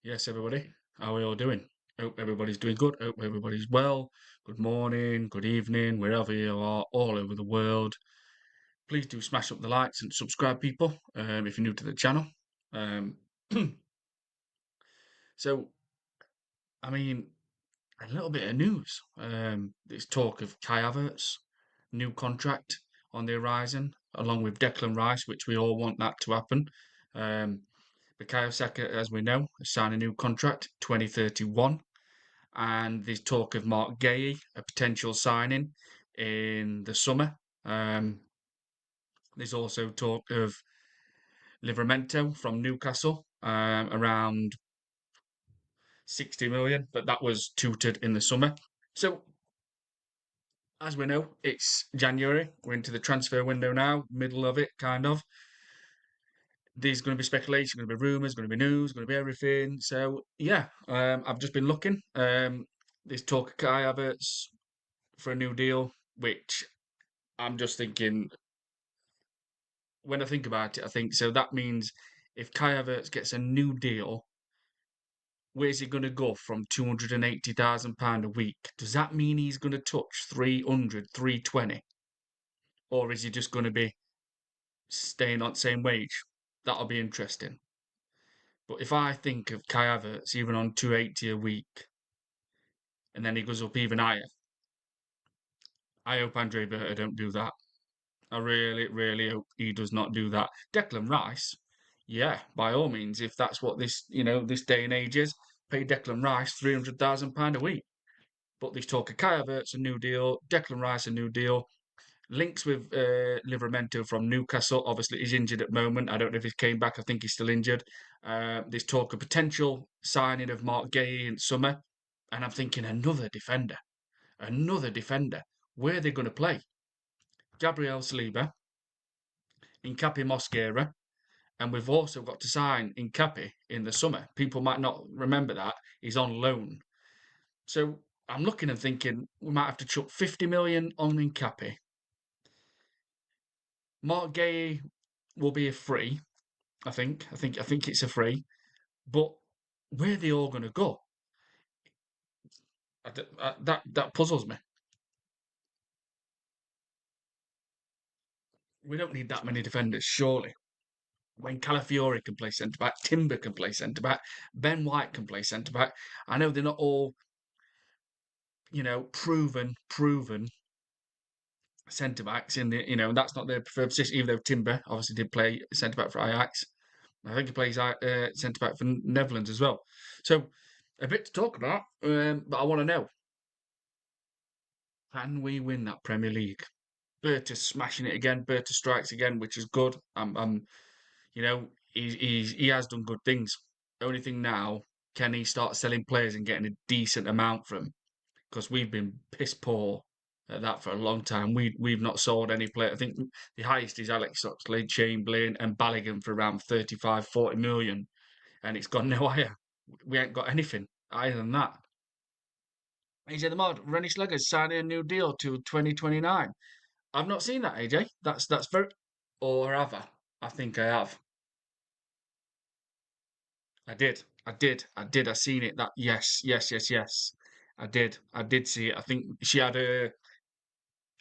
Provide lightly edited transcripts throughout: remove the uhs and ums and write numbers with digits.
Yes, everybody. How are you all doing? Hope everybody's doing good. Hope everybody's well. Good morning, good evening, wherever you are, all over the world. Please do smash up the likes and subscribe, people, if you're new to the channel. Um, so, I mean, a little bit of news. There's talk of Kai Havertz, new contract on the horizon, along with Declan Rice, which we all want that to happen. Um, Bukayo Saka, as we know, has signed a new contract, 2031. And there's talk of Mark Gay, a potential signing in the summer. Um, there's also talk of Livramento from Newcastle, around 60 million, but that was tutored in the summer. So, as we know, it's January. We're into the transfer window now, middle of it, kind of. There's going to be speculation, going to be rumours, going to be news, going to be everything. So, yeah, I've just been looking. There's talk of Kai Havertz for a new deal, which I'm just thinking, when I think about it, I think so that means if Kai Havertz gets a new deal, where's he going to go from £280,000 a week? Does that mean he's going to touch 300, 320? Or is he just going to be staying on the same wage? That'll be interesting. But if I think of Kai Havertz even on 280 a week, and then he goes up even higher, I hope Andre Berta don't do that. I really, really hope he does not do that. Declan Rice, yeah, by all means, if that's what this day and age is, pay Declan Rice £300,000 a week. But there's talk of Kai Havertz a new deal, Declan Rice a new deal. Links with Livramento from Newcastle. Obviously, he's injured at the moment. I don't know if he came back. I think he's still injured. There's talk of potential signing of Mark Gay in summer. And I'm thinking another defender. Another defender. Where are they going to play? Gabriel Saliba, Incapi Mosquera, and we've also got to sign Incapi in the summer. People might not remember that. He's on loan. So I'm looking and thinking we might have to chuck 50 million on Incapi. Mark Gay will be a free, I think. I think it's a free. But where are they all going to go? That puzzles me. We don't need that many defenders, surely. When Calafiori can play centre back, Timber can play centre back, Ben White can play centre back. I know they're not all, proven centre backs in that's not their preferred position. Even though Timber obviously did play centre back for Ajax, I think he plays centre back for Netherlands as well. So a bit to talk about, but I want to know: can we win that Premier League? Berta smashing it again. Berta strikes again, which is good. He has done good things. Only thing now, can he start selling players and getting a decent amount from? Because we've been piss poor at that for a long time. We've not sold any player. I think the highest is Alex Oxlade-Chamberlain and Balogun for around 35, 40 million, and it's gone no higher. We ain't got anything higher than that. AJ the Mod, Rennie Schlegger's signing a new deal to 2029. I've not seen that, AJ. That's very, or have I? I think I have. I did. I did. I did. I seen it. That yes, yes, yes, yes. I did. I did see it. I think she had a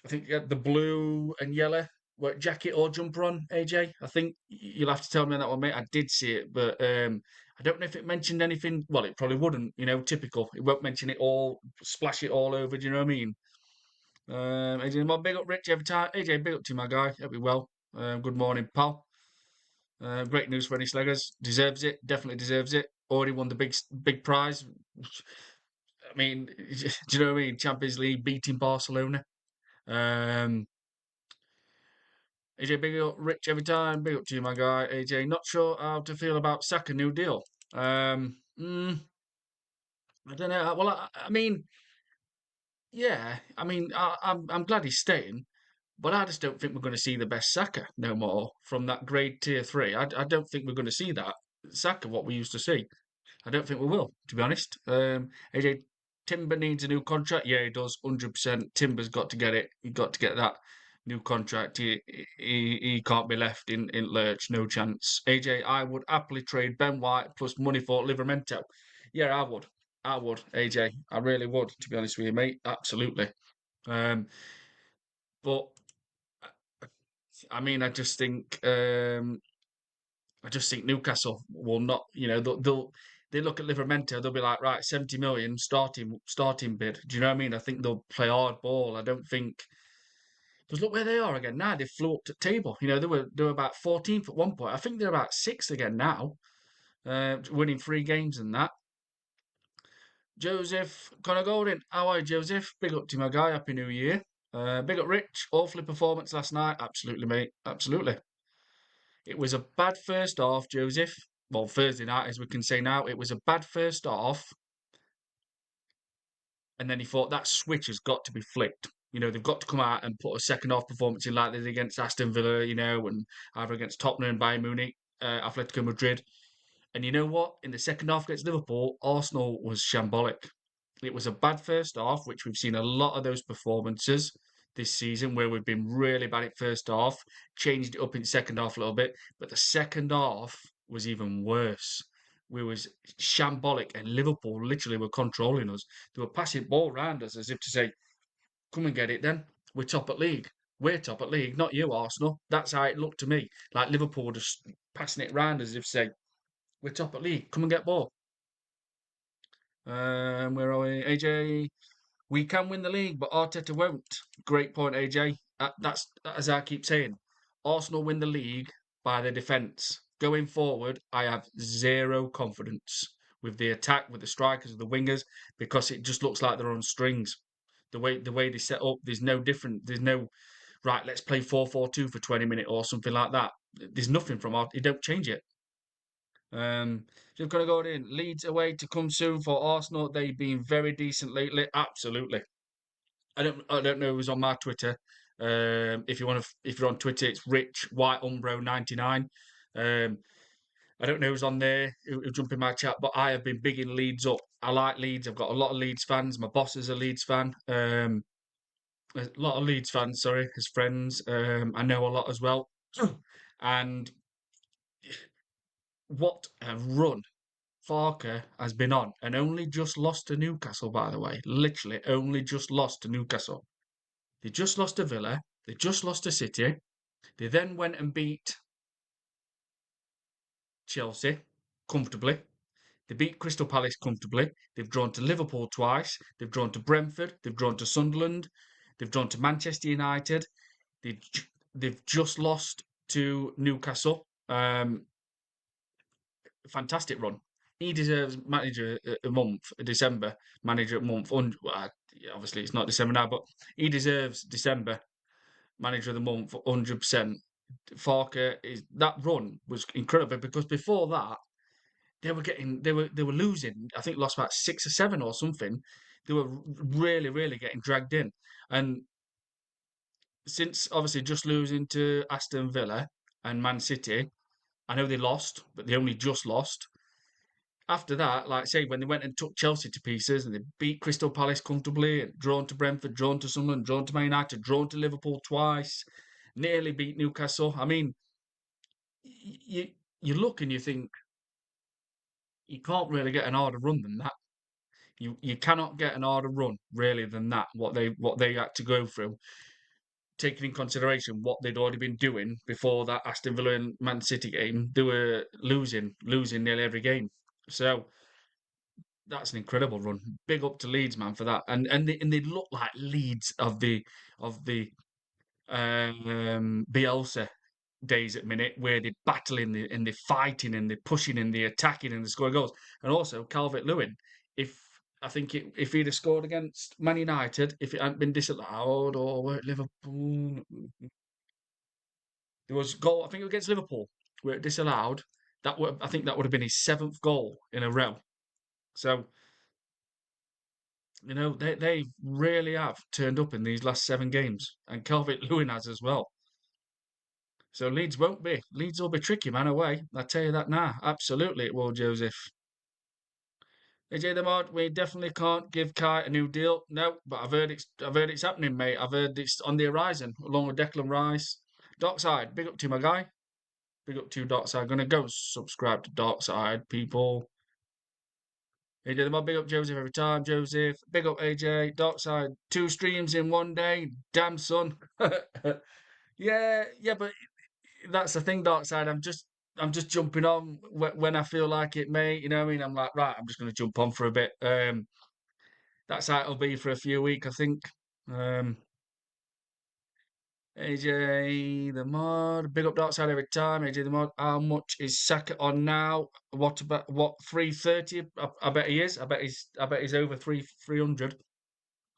I think you had the blue and yellow work jacket or jumper on, AJ. I think you'll have to tell me on that one, mate. I did see it, but I don't know if it mentioned anything. Well, it probably wouldn't, typical. It won't mention it all, splash it all over, do you know what I mean? AJ, well, big up Rich every time. AJ, big up to my guy. Hope you well. Good morning, pal. Great news for any Sleggers. Deserves it. Definitely deserves it. Already won the big prize. I mean, do you know what I mean? Champions League beating Barcelona. Um, AJ, big up Rich every time. Big up to you, my guy. AJ, not sure how to feel about Saka new deal. I don't know. Well, I mean, yeah. I mean, I'm glad he's staying, but I just don't think we're going to see the best Saka no more from that grade tier three. I don't think we're going to see that Saka what we used to see. I don't think we will, to be honest. AJ, Timber needs a new contract. Yeah, he does, 100%. Timber's got to get it. He got to get that New contract. He can't be left in lurch. No chance. AJ, I would happily trade Ben White plus money for Livermento. Yeah, I would. I would, AJ. I really would, to be honest with you, mate. Absolutely. Um, but I mean, I just think Newcastle will not. They look at Livermento, they'll be like, right, 70 million starting bid. Do you know what I mean? I think they'll play hard ball. I don't think because look where they are again now. They flew up to table. They were about 14th at one point. I think they're about sixth again now, winning 3 games and that. Joseph Connor Golding, how are you, Joseph? Big up to my guy. Happy New Year. Big up Rich. Awfully performance last night. Absolutely, mate. Absolutely. It was a bad first half, Joseph. Well, Thursday night, as we can say now, it was a bad first half. And then he thought that switch has got to be flicked. They've got to come out and put a second half performance in like they did against Aston Villa, and either against Tottenham and Bayern Munich, Atletico Madrid. And you know what? In the second half against Liverpool, Arsenal was shambolic. It was a bad first half, which we've seen a lot of those performances this season where we've been really bad at first half, changed it up in second half a little bit, but the second half was even worse. We was shambolic and Liverpool literally were controlling us. They were passing ball around us as if to say, come and get it then. We're top at league. We're top at league, not you, Arsenal. That's how it looked to me. Like Liverpool were just passing it round as if to say, we're top at league. Come and get ball. Where are we? AJ, we can win the league, but Arteta won't. Great point, AJ. That's as I keep saying. Arsenal win the league by their defence. Going forward, I have zero confidence with the attack, with the strikers, with the wingers, because it just looks like they're on strings. The way they set up, there's no different. There's no right. Let's play 4-4-2 for 20 minutes or something like that. There's nothing from our. It don't change it. Just gonna go in. Leeds away to come soon for Arsenal. They've been very decent lately. Absolutely. I don't know who's on my Twitter. If you're on Twitter, it's Rich White Umbro 99. I don't know who's on there who jump in my chat, but I have been big in Leeds up. I like Leeds. I've got a lot of Leeds fans. My boss is a Leeds fan. A lot of Leeds fans, sorry, his friends. I know a lot as well. And what a run Farker has been on and only just lost to Newcastle, by the way. Literally only just lost to Newcastle. They just lost to Villa. They just lost to City. They then went and beat Chelsea comfortably. They beat Crystal Palace comfortably. They've drawn to Liverpool twice. They've drawn to Brentford. They've drawn to Sunderland. They've drawn to Manchester United. They've, they've just lost to Newcastle. Fantastic run. He deserves manager a month, December manager a month. Obviously, it's not December now, but he deserves December manager of the month 100%. Farker is that run was incredible because before that they were losing. I think lost about 6 or 7 or something. They were really really getting dragged in, and since obviously just losing to Aston Villa and Man City, I know they lost, but they only just lost. After that, like I say, when they went and took Chelsea to pieces and they beat Crystal Palace comfortably, and drawn to Brentford, drawn to Sunderland, drawn to Man United, drawn to Liverpool twice, nearly beat Newcastle. I mean, you you look and you think you can't really get an harder run than that. You cannot get an harder run really than that. What they had to go through, taking in consideration what they'd already been doing before that Aston Villa and Man City game, they were losing nearly every game. So that's an incredible run. Big up to Leeds, man, for that. And they look like Leeds of the Bielsa days at minute, where they're battling and they're fighting and they're pushing and they're attacking and they're scoring goals. And also Calvert Lewin, if I think if he'd have scored against Man United, if it hadn't been disallowed or were it Liverpool, there was a goal. I think it was against Liverpool where it disallowed. I think that would have been his 7th goal in a row. So they really have turned up in these last 7 games, and Calvert Lewin has as well. So Leeds won't be. Leeds will be tricky, man, away. I tell you that now. Absolutely, it will, Joseph. AJ the Mod, we definitely can't give Kai a new deal. No, but I've heard it's happening, mate. I've heard it's on the horizon, along with Declan Rice. Dockside, big up to my guy. Big up to Dockside. Gonna go subscribe to Dockside, people. AJ the Mod, big up Joseph every time. Joseph, big up AJ. Dockside, 2 streams in one day. Damn son. Yeah, yeah, but that's the thing, Dockside. I'm just jumping on when I feel like it, mate. You know what I mean? I'm like, right, I'm just gonna jump on for a bit. That's how it'll be for a few weeks, I think. Um, AJ the Mod, big up dark side every time. AJ the Mod, how much is Saka on now? What about what 330? I bet he is. I bet he's over 300.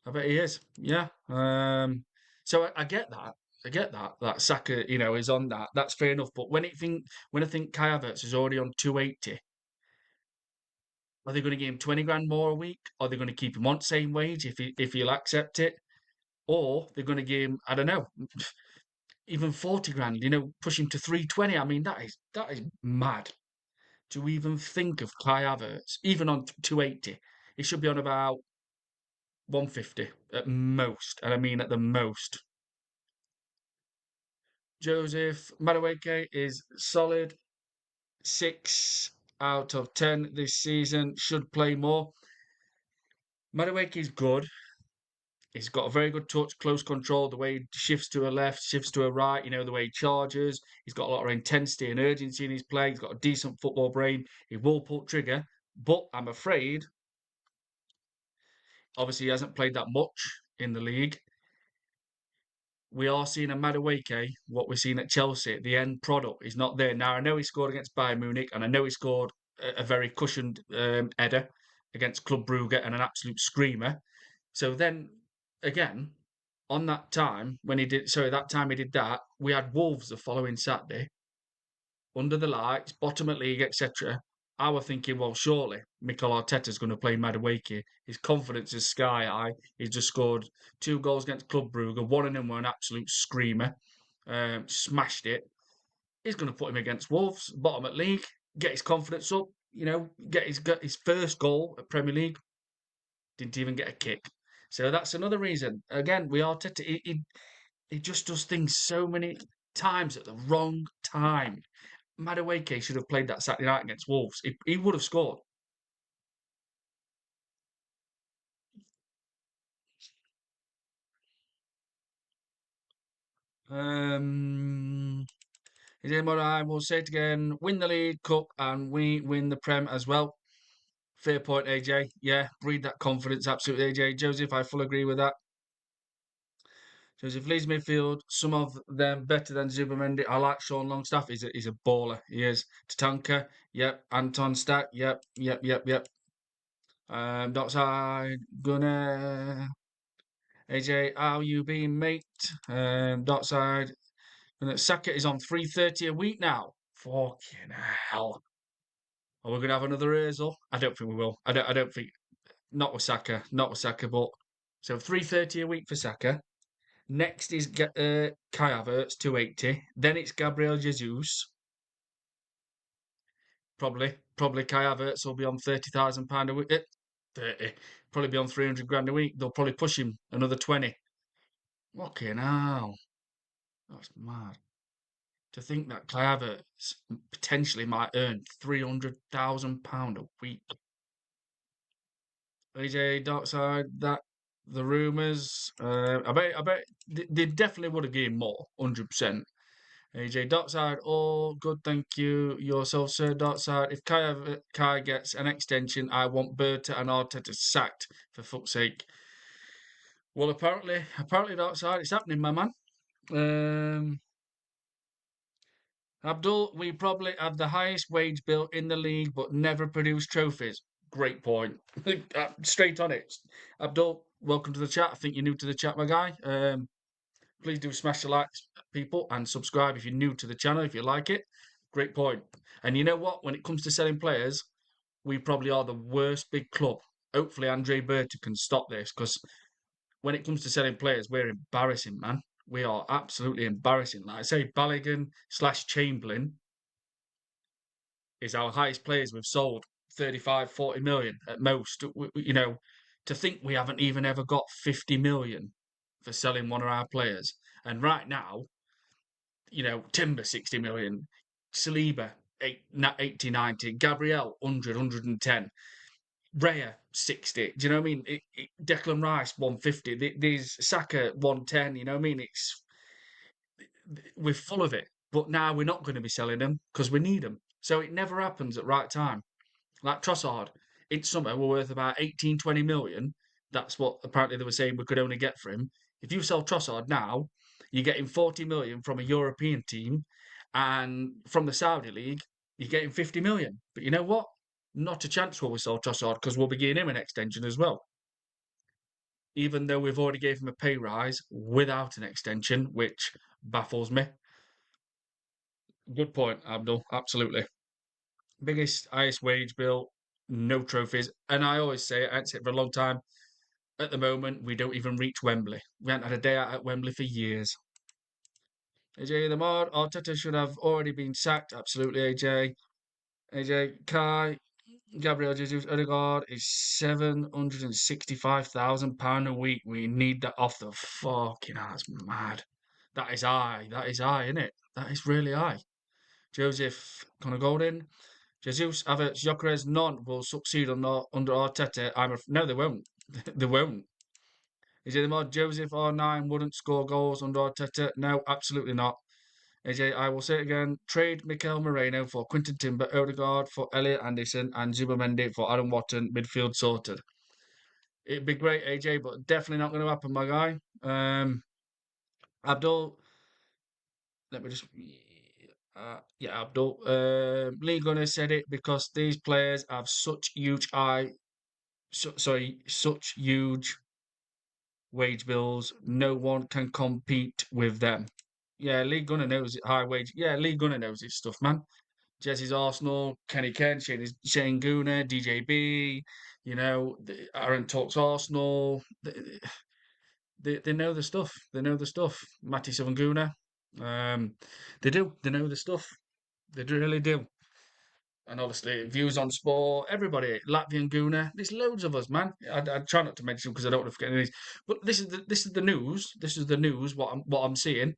I bet he is. Yeah. So I get that. I get that Saka, is on that. That's fair enough. But when I think Kai Havertz is already on 280, are they going to give him 20 grand more a week? Are they going to keep him on same wage if he'll accept it? Or they're going to give him, I don't know, even 40 grand, push him to 320. I mean, that is mad to even think of Kai Havertz, even on 280. He should be on about 150 at most, and I mean at the most. Joseph Madueke is solid. 6 out of 10 this season. Should play more. Madueke is good. He's got a very good touch, close control, the way he shifts to a left, shifts to a right, the way he charges. He's got a lot of intensity and urgency in his play. He's got a decent football brain. He will pull trigger, but I'm afraid, obviously, he hasn't played that much in the league. We are seeing a Madueke, what we're seeing at Chelsea. The end product is not there. Now, I know he scored against Bayern Munich, and I know he scored a very cushioned header against Club Brugge and an absolute screamer. So then again, on that time when he did, sorry, that time he did that, we had Wolves the following Saturday under the lights, bottom of league, etc. I was thinking, well, surely Mikel Arteta's going to play Madueke. His confidence is sky high. He's just scored 2 goals against Club Brugge. One of them were an absolute screamer. Smashed it. He's going to put him against Wolves, bottom at league, get his confidence up. Get his first goal at Premier League. Didn't even get a kick. So that's another reason. Again, we are he just does things so many times at the wrong time. Madueke should have played that Saturday night against Wolves. He would have scored. Is anyone I will say it again? Win the League Cup and we win the Prem as well. Fair point, AJ. Yeah, breed that confidence. Absolutely, AJ. Joseph, I fully agree with that. Joseph Lee's midfield, some of them better than Zubamendi. I like Sean Longstaff. He's a baller. He is. Tatanka, yep. Anton Stack, yep, yep, yep, yep. Dockside, Gunner, AJ, how you been, mate? Dockside, Saka is on 330 a week now. Fucking hell. Are we going to have another Ozil? I don't think we will. I don't think, not with Saka, but so 330 a week for Saka. Next is Kai Havertz, 280. Then it's Gabriel Jesus. Probably Kai Havertz will be on £30,000 a week. 30. Probably be on 300 grand a week. They'll probably push him another 20. Fucking hell. That's mad. To think that Kai Havertz potentially might earn £300,000 a week. AJ Darkside, that the rumours. I bet they definitely would have given more, 100%. AJ Dotside, all good, thank you. Yourself, sir. Dotside, if Kai gets an extension, I want Berta and Arteta sacked, for fuck's sake. Well, apparently, Dotside, it's happening, my man. Abdul, we probably have the highest wage bill in the league, but never produce trophies. Great point. Straight on it. Abdul, welcome to the chat. I think you're new to the chat, my guy. Please do smash the likes, people, and subscribe if you're new to the channel, if you like it. Great point. And you know what? When it comes to selling players, we probably are the worst big club. Hopefully, Andre Berta can stop this because when it comes to selling players, we're embarrassing, man. We are absolutely embarrassing. Like I say, Balogun / Chamberlain is our highest players we've sold 35, 40 million at most. To think we haven't even ever got 50 million for selling one of our players. And right now, Timber 60 million, Saliba 80, 90, Gabriel 100, 110, Raya 60. Do you know what I mean? Declan Rice 150. There's Saka 110. You know what I mean? We're full of it. But now we're not going to be selling them because we need them. So it never happens at right time. Like Trossard, in summer we're worth about 18, 20 million. That's what apparently they were saying we could only get for him. If you sell Trossard now, you're getting 40 million from a European team, and from the Saudi league, you're getting 50 million. But you know what? Not a chance will we sell Trossard because we'll be giving him an extension as well. Even though we've already gave him a pay rise without an extension, which baffles me. Good point, Abdul. Absolutely. Highest wage bill, no trophies. And I always say, I'd say it for a long time, at the moment, we don't even reach Wembley. We haven't had a day out at Wembley for years. AJ the Mod, Arteta should have already been sacked. Absolutely, AJ. AJ, Kai, Gabriel Jesus, Odegaard is £765,000 a week. We need that off the fucking. That's mad. That is high. That is high, isn't it? That is really high. Joseph Connor Golden. Jesus, Havertz, Gyokeres, none will succeed under Arteta. No, they won't. They won't. Is it the mod Joseph R9 wouldn't score goals under Arteta? No, absolutely not. AJ, I will say it again. Trade Mikel Moreno for Quinton Timber, Odegaard for Elliot Anderson, and Zubamendi for Adam Watton. Midfield sorted. It'd be great, AJ, but definitely not going to happen, my guy. Abdul, let me just. Yeah, Abdul. Lee Gunner said it because these players have such such huge wage bills. No one can compete with them. Yeah, Lee Gunner knows it. High wage. Yeah, Lee Gunner knows his stuff, man. Jesse's Arsenal, Kenny Kent, Shane Gooner, DJB. Aaron talks Arsenal. They know the stuff. They know the stuff. Matty Savanguna. They do. They know the stuff. They really do. And obviously, views on sport, everybody, Latvian Guna. There's loads of us, man. I try not to mention because I don't want to forget any of these. But this is the news. This is the news. What I'm seeing,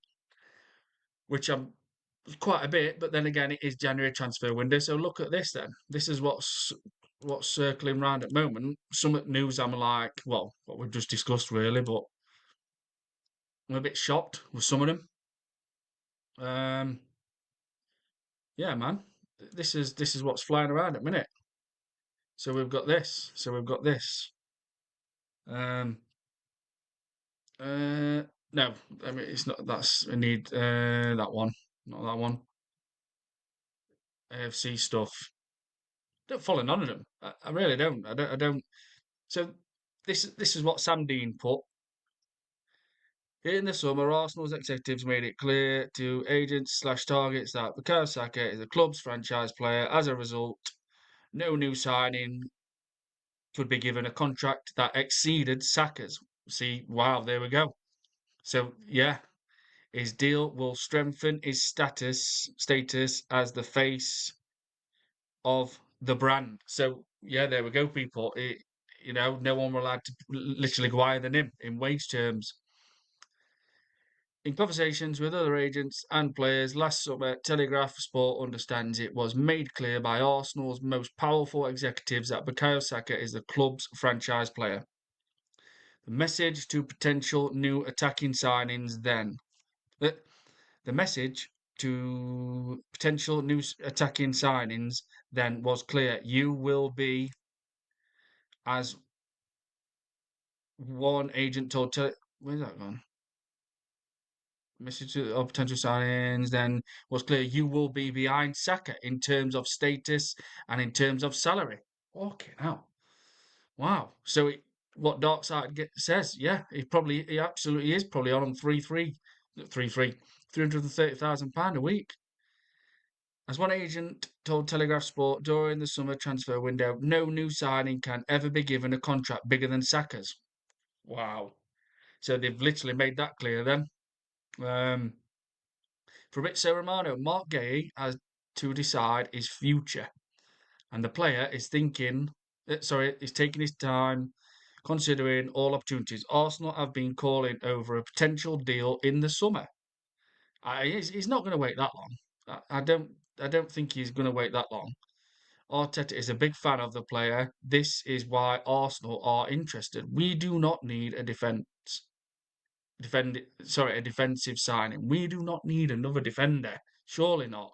which I'm quite a bit. But then again, it is January transfer window. So look at this. Then this is what's circling around at the moment. Some news I'm like, well, what we've just discussed really, but I'm a bit shocked with some of them. Yeah, man. This is what's flying around at the minute. So we've got this. So we've got this. Um, no, I mean it's not. That's I need that one, not that one. AFC stuff. Don't follow none of them. I really don't. I don't. I don't. So this is what Sam Dean put. In the summer, Arsenal's executives made it clear to agents slash targets that Bukayo Saka is the club's franchise player. As a result, no new signing could be given a contract that exceeded Saka's. See, wow, there we go. So yeah, his deal will strengthen his status as the face of the brand. So yeah, there we go, people. No one will allowed to literally go higher than him in wage terms. In conversations with other agents and players last summer, Telegraph Sport understands it was made clear by Arsenal's most powerful executives that Bukayo Saka is the club's franchise player. The message to potential new attacking signings then. The message to potential new attacking signings then was clear. You will be, as one agent told. Where's that gone? Message to potential signings then was clear. You will be behind Saka in terms of status and in terms of salary. Okay, now, wow. So what Darkside says, yeah, he absolutely is probably on 330,000 pound a week. As one agent told Telegraph Sport during the summer transfer window, no new signing can ever be given a contract bigger than Saka's. Wow. So they've literally made that clear then. Fabrizio Romano, Mark Gay has to decide his future. and the player is is taking his time, considering all opportunities. Arsenal have been calling over a potential deal in the summer. He's not going to wait that long. I don't think he's going to wait that long. Arteta is a big fan of the player. This is why Arsenal are interested. We do not need a defensive signing. We do not need another defender. Surely not.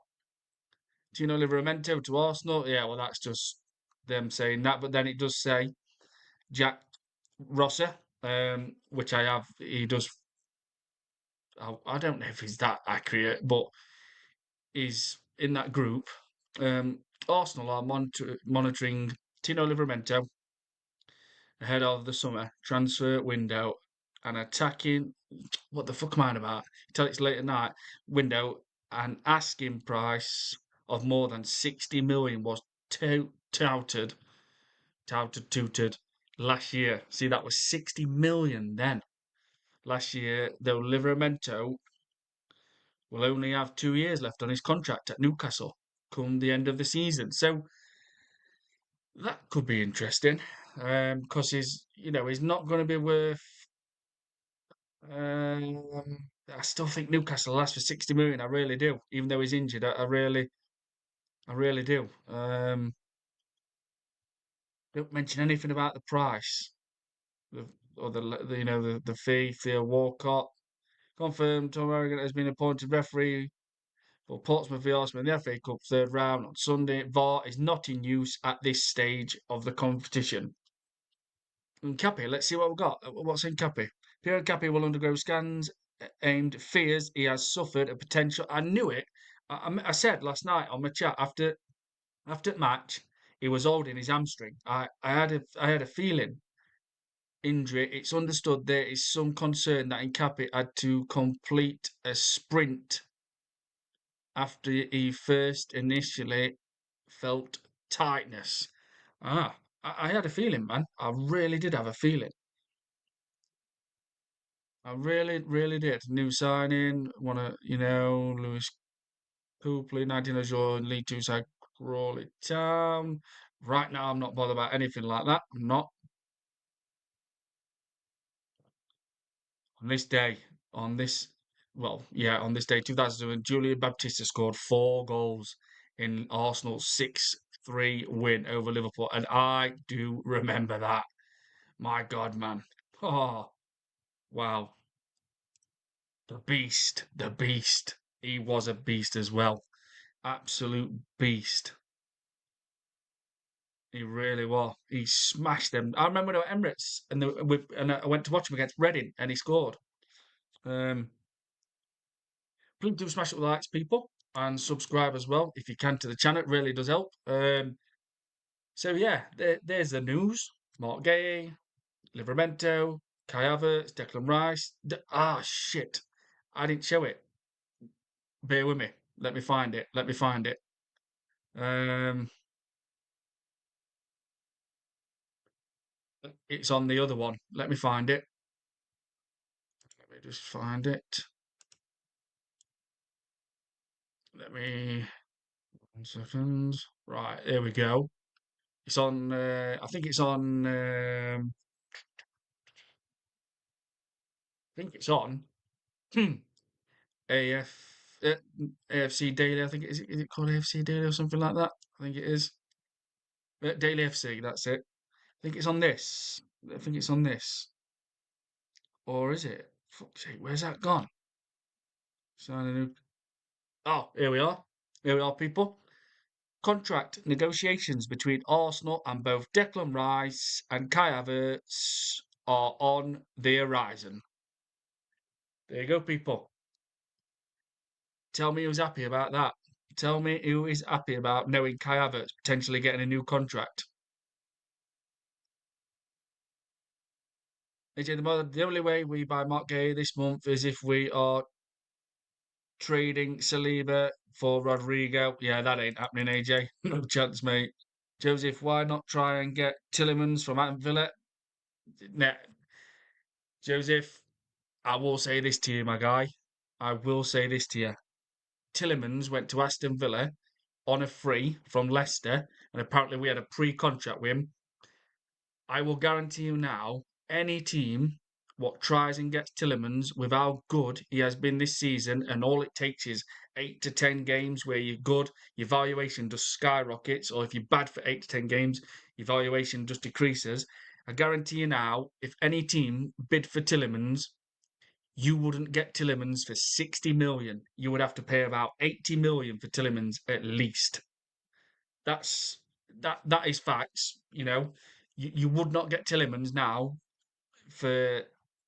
Tino Livramento to Arsenal. Yeah, well, that's just them saying that. But then it does say Jack Rosser, which I have. He does. I don't know if he's that accurate, but he's in that group. Um, Arsenal are monitoring Tino Livramento ahead of the summer transfer window and attacking. What the fuck am I on about? Till it's late at night window. An asking price of more than 60 million was touted, tooted last year. See, that was 60 million then last year. Though Livramento will only have 2 years left on his contract at Newcastle come the end of the season. So that could be interesting. Because he's not going to be worth. I still think Newcastle will last for 60 million. I really do. Even though he's injured, I really do. Don't mention anything about the price, the, or the fee. Theo Walcott confirmed. Tom Harrigan has been appointed referee for Portsmouth v Arsenal in the FA Cup third round on Sunday. VAR is not in use at this stage of the competition. Nkappi, let's see what we've got. What's in Nkappi? Pierre Nkappi will undergo scans aimed fears he has suffered a potential. I knew it. I said last night on my chat after the match he was holding his hamstring. I had a feeling injury. It's understood there is some concern that Nkappi had to complete a sprint after he first initially felt tightness. I had a feeling, man. I really did have a feeling. I really, really did. New signing, Lewis Copley, 19 Azure, League Two side Crawley Town. Right now, I'm not bothered about anything like that. I'm not. On this day, on this, on this day, 2007, Julian Baptista scored 4 goals in Arsenal's 6-3 win over Liverpool. And I do remember that. My God, man. Oh, wow. The beast, the beast. He was a beast as well. Absolute beast. He really was. He smashed them. I remember when they were at Emirates and I went to watch him against Reading and he scored. Um, please do smash it with likes, people, and subscribe as well if you can to the channel. It really does help. So yeah, there's the news. Mark Gay, Livramento, Kai Havertz, Declan Rice. Shit. I didn't show it. Bear with me. Let me find it. Let me find it. Um, it's on the other one. Let me find it. Let me just find it. Let me 1 second. Right, there we go. It's on. I think it's on. I think it's on. AF uh, AFC Daily. I think is it called AFC Daily or something like that? I think it is. Daily FC. That's it. I think it's on this. I think it's on this. Or is it? Fuck's sake, where's that gone? Sign a new. Oh, here we are. Here we are, people. Contract negotiations between Arsenal and both Declan Rice and Kai Havertz are on the horizon. There you go, people. Tell me who's happy about that. Tell me who is happy about knowing Kai Havertz potentially getting a new contract. AJ, the only way we buy Mark Gay this month is if we are trading Saliba for Rodrigo. Yeah, that ain't happening, AJ. No chance, mate. Joseph, why not try and get Tillemans from Aston Villa? Nah, Joseph, I will say this to you, my guy. I will say this to you. Tillemans went to Aston Villa on a free from Leicester, and apparently we had a pre-contract with him. I will guarantee you now, any team what tries and gets Tillemans with how good he has been this season, and all it takes is 8 to 10 games where you're good, your valuation just skyrockets, or if you're bad for 8 to 10 games, your valuation just decreases. I guarantee you now, if any team bid for Tillemans, you wouldn't get Tillemans for 60 million. You would have to pay about 80 million for Tillemans at least. That's that is facts. You would not get Tillemans now for.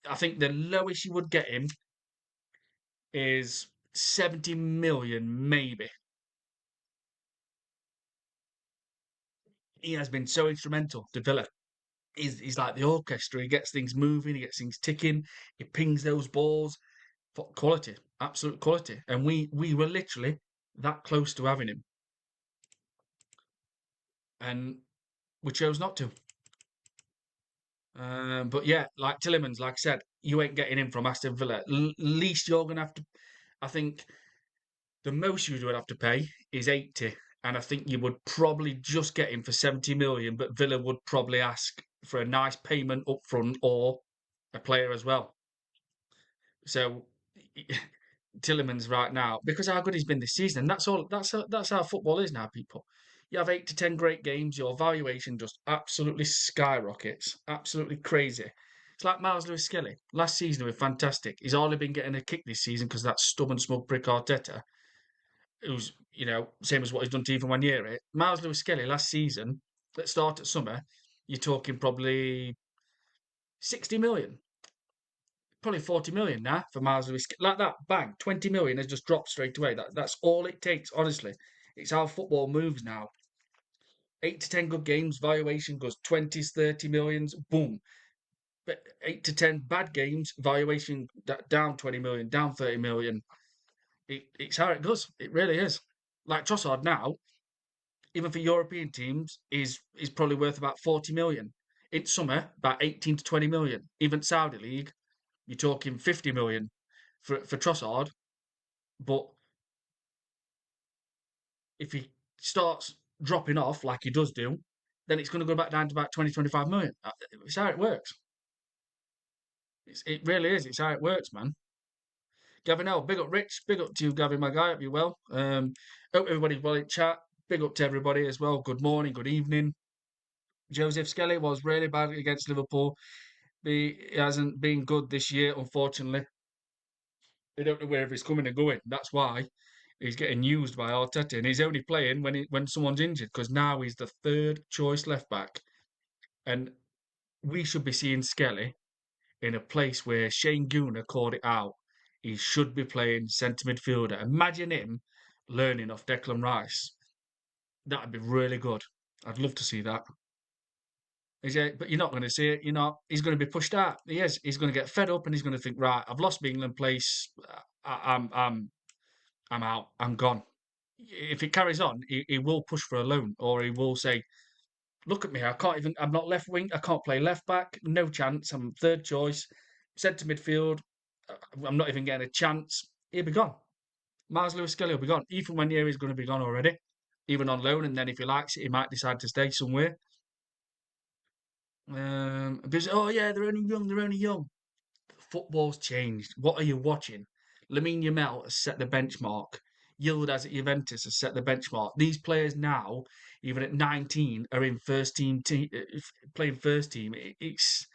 I think the lowest you would get him is 70 million, maybe. He has been so instrumental to Villa. He's like the orchestra. He gets things moving. He gets things ticking. He pings those balls. For quality, absolute quality. And we were literally that close to having him, and we chose not to. But yeah, like Tillemans, like I said, you ain't getting him from Aston Villa. Least you're gonna have to. I think the most you would have to pay is 80, and I think you would probably just get him for 70 million. But Villa would probably ask for a nice payment up front or a player as well. So Tillemans right now, because how good he's been this season. That's all. That's how football is now, people. You have 8 to 10 great games, your valuation just absolutely skyrockets, absolutely crazy. It's like Miles Lewis Skelly. Last season, he was fantastic. He's only been getting a kick this season because that stubborn smug prick Arteta, who's same as what he's done to even Wanyere. Miles Lewis Skelly last season, let's start at summer. You're talking probably 60 million, probably 40 million now for Miles Lewis. Like that, bang, 20 million has just dropped straight away. That's all it takes, honestly. It's how football moves now. 8 to 10 good games, valuation goes 20s, 30 millions, boom. But 8 to 10 bad games, valuation down 20 million, down 30 million. It's how it goes. It really is. Like Trossard now, even for European teams, is probably worth about 40 million. In summer, about 18 to 20 million. Even Saudi League, you're talking 50 million for Trossard. But if he starts dropping off like he does do, then it's going to go back down to about 20, 25 million. It's how it works. It really is. It's how it works, man. Gavin L, big up Rich. Big up to you, Gavin, my guy. Hope you well. Hope everybody's well in chat. Big up to everybody as well. Good morning, good evening. Joseph Skelly was really bad against Liverpool. He hasn't been good this year, unfortunately. They don't know where he's coming and going. That's why he's getting used by Arteta, and he's only playing when someone's injured because now he's the third choice left back, and we should be seeing Skelly in a place where Shane Gooner called it out. He should be playing centre midfielder. Imagine him learning off Declan Rice. That'd be really good. I'd love to see that. But you're not going to see it. You're not. He's going to be pushed out. He is. He's going to get fed up, and he's going to think, right, I've lost my England place. I'm out. I'm gone. If it carries on, he will push for a loan, or he will say, "Look at me. I can't even. I'm not left wing. I can't play left back. No chance. I'm third choice. Centre midfield. I'm not even getting a chance. He'll be gone. Miles Lewis Skelly will be gone. Even when is going to be gone already, even on loan. And then if he likes it, he might decide to stay somewhere. Because oh yeah, they're only young. They're only young. Football's changed. What are you watching? Lamine Yamal has set the benchmark. Yildiz at Juventus has set the benchmark. These players now, even at 19, are in first team, playing first team. It's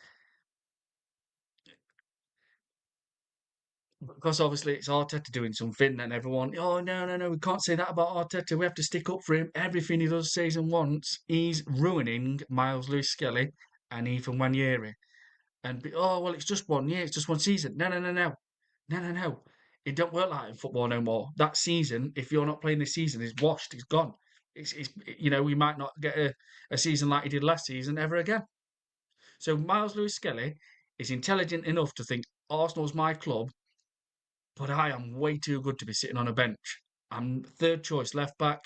because obviously it's Arteta doing something, and everyone, oh no, no, no, we can't say that about Arteta. We have to stick up for him. Everything he does, says, and wants, he's ruining Miles Lewis Skelly and Ethan Wanyeri. And oh well, it's just 1 year, it's just one season. No, no, no, no, no, no, no. It don't work like that in football no more. That season, if you're not playing this season, is washed. It's gone. It's we might not get a season like he did last season ever again. So Miles Lewis Skelly is intelligent enough to think Arsenal's my club, but I am way too good to be sitting on a bench. I'm third choice left back.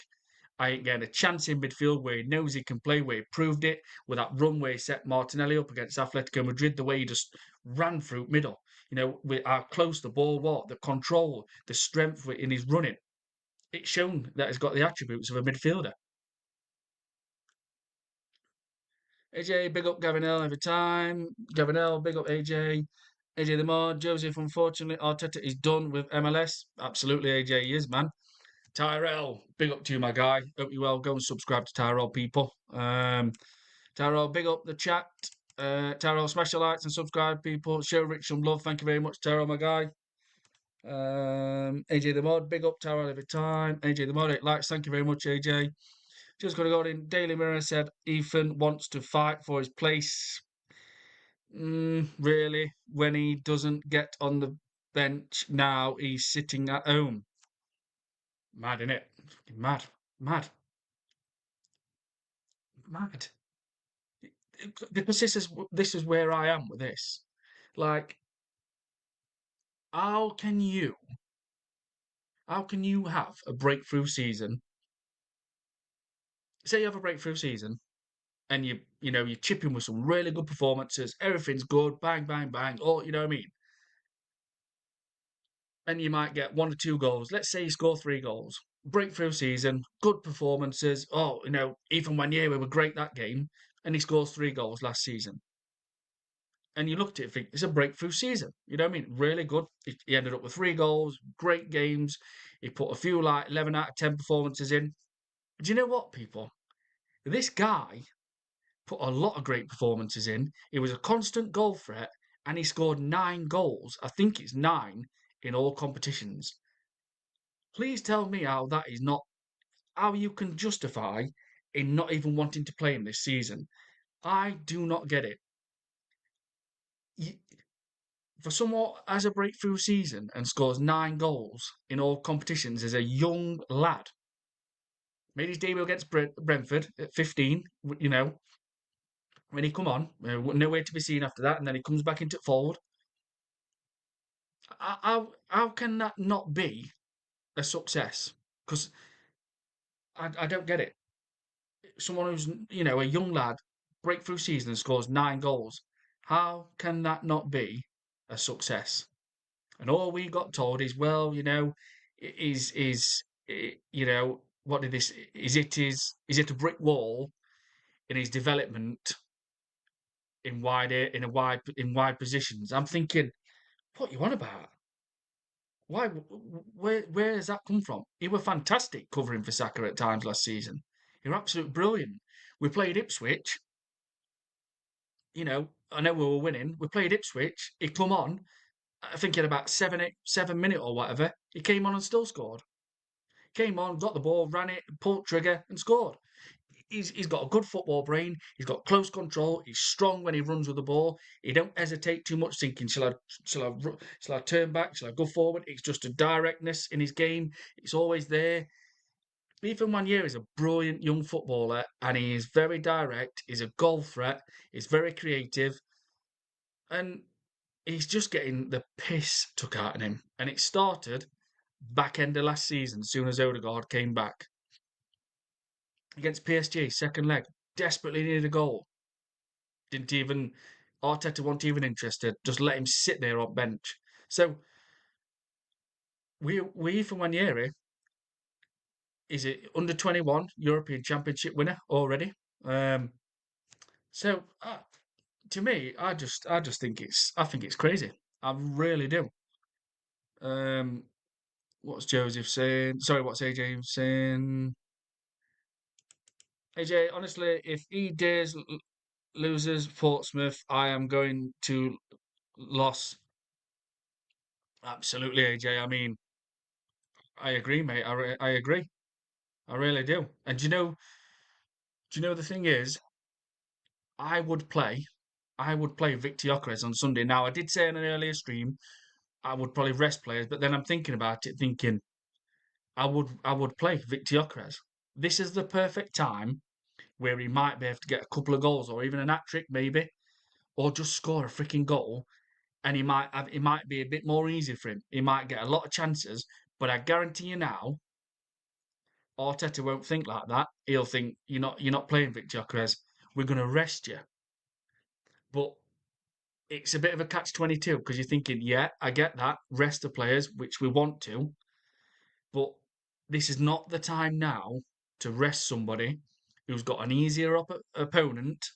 I ain't getting a chance in midfield where he knows he can play, where he proved it with that run where he set Martinelli up against Atletico Madrid, the way he just ran through middle. With how close the ball was, the control, the strength in his running. it's shown that he's got the attributes of a midfielder. AJ, big up Gavin L every time. Gavin L, big up AJ. AJ the Mod, Joseph, unfortunately, Arteta is done with MLS. Absolutely, AJ, he is, man. Tyrell, big up to you, my guy. Hope you well. Go and subscribe to Tyrell, people. Tyrell, big up the chat. Tyrell, smash the likes and subscribe, people. Show Rich some love. Thank you very much, Tyrell, my guy. AJ the Mod, big up Tyrell every time. AJ the Mod, 8 likes. Thank you very much, AJ. Just going to go in. Daily Mirror said Ethan wants to fight for his place. Really? When he doesn't get on the bench now, he's sitting at home. Mad, innit? Mad. Mad. Mad. Because this is where I am with this. Like, how can you have a breakthrough season? Say you have a breakthrough season and you're chipping with some really good performances, everything's good, bang, bang, bang, or you know what I mean? And you might get 1 or 2 goals. Let's say you score 3 goals. Breakthrough season, good performances. Oh, even Wanyama were great that game, and he scores 3 goals last season. And you looked at it and think, it's a breakthrough season. You know what I mean? Really good. He ended up with 3 goals, great games. He put a few like 11 out of 10 performances in. Do you know what, people? This guy put a lot of great performances in. He was a constant goal threat, and he scored 9 goals. I think it's 9 in all competitions. Please tell me how that is not how you can justify in not even wanting to play him this season. I do not get it. For someone has a breakthrough season and scores 9 goals in all competitions as a young lad, made his debut against Brentford at 15. When he come on, nowhere to be seen after that, and then he comes back into forward. How can that not be a success? Because I don't get it. Someone who's a young lad, breakthrough season and scores 9 goals. How can that not be a success? And all we got told is, well, what did this? Is it a brick wall in his development in wide positions? I'm thinking, what you on about? Why? Where has that come from? He were fantastic covering for Saka at times last season. He were absolutely brilliant. We played Ipswich. I know we were winning. We played Ipswich. He come on. I think he had about 7 minute or whatever. He came on and still scored. Came on, got the ball, ran it, pulled trigger, and scored. He's got a good football brain. He's got close control. He's strong when he runs with the ball. He don't hesitate too much, thinking, shall I turn back? Shall I go forward? It's just a directness in his game. It's always there. Ethan Wanyama is a brilliant young footballer, and he is very direct. He's a goal threat. He's very creative, and he's just getting the piss took out of him. And it started back end of last season, soon as Odegaard came back against PSG, second leg, desperately needed a goal. Didn't even Arteta wasn't even interested. Just let him sit there on bench. So we for Wanyama is it under 21 European Championship winner already. Um, so to me, I just think it's crazy. I really do. Um, what's Joseph saying? Sorry, what's AJ saying? AJ, honestly, if he dares loses Portsmouth, I am going to loss. Absolutely, AJ. I mean, I agree, mate. I agree. I really do. And the thing is, I would play, I would play Victor Gyokeres on Sunday. Now, I did say in an earlier stream, I would probably rest players, but then I'm thinking about it, thinking I would play Victor Gyokeres. This is the perfect time where he might be able to get a couple of goals or even an hat trick, maybe, or just score a freaking goal and it might be a bit more easy for him. He might get a lot of chances, but I guarantee you now, Arteta won't think like that. He'll think you're not playing Victor Gyokeres. We're going to rest you. But it's a bit of a catch-22 because you're thinking, yeah, I get that, rest the players, which we want to, but this is not the time now to rest somebody who's got an easier opponent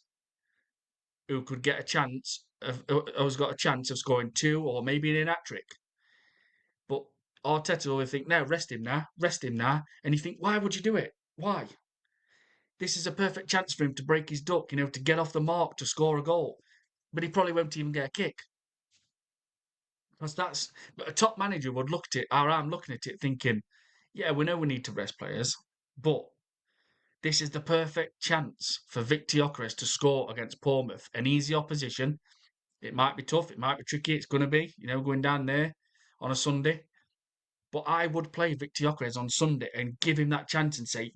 who could get a chance of who's got a chance of scoring two or maybe an hat trick. But Arteta will think, no, rest him now. And you think, why would you do it? Why? This is a perfect chance for him to break his duck, to get off the mark, to score a goal. But he probably won't even get a kick. Because but a top manager would look at it, or I'm looking at it thinking, yeah, we know we need to rest players, but this is the perfect chance for Victor Gyokeres to score against Bournemouth. An easy opposition. It might be tough, it might be tricky, it's going to be, going down there on a Sunday. But I would play Victor Gyokeres on Sunday and give him that chance and say,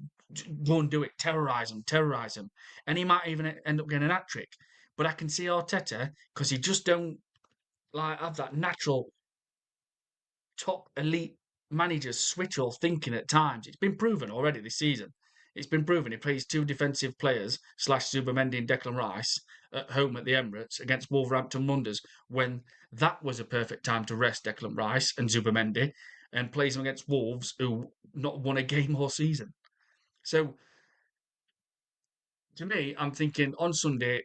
go and do it, terrorise him, terrorise him. And he might even end up getting an hat trick. But I can see Arteta, because he just don't have that natural top elite managers switch or thinking at times. It's been proven already this season. It's been proven he plays two defensive players slash Zubimendi and Declan Rice at home at the Emirates against Wolverhampton Wanderers when that was a perfect time to rest Declan Rice and Zubimendi and plays them against Wolves who not won a game all season. So to me, I'm thinking on Sunday,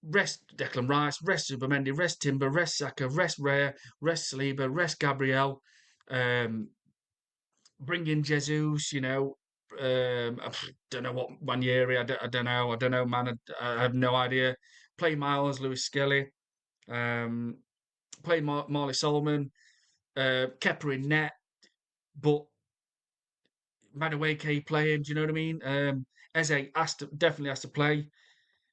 rest Declan Rice, rest Zubimendi, rest Timber, rest Saka, rest Raya, rest Saliba, rest Gabriel, um, bring in Jesus, I don't know what Manieri, I don't know, man, I have no idea. Play Miles, Lewis Skelly, um, play Marley Solomon, Kepa in net, but Madueke playing, do you know what I mean? Eze definitely has to play.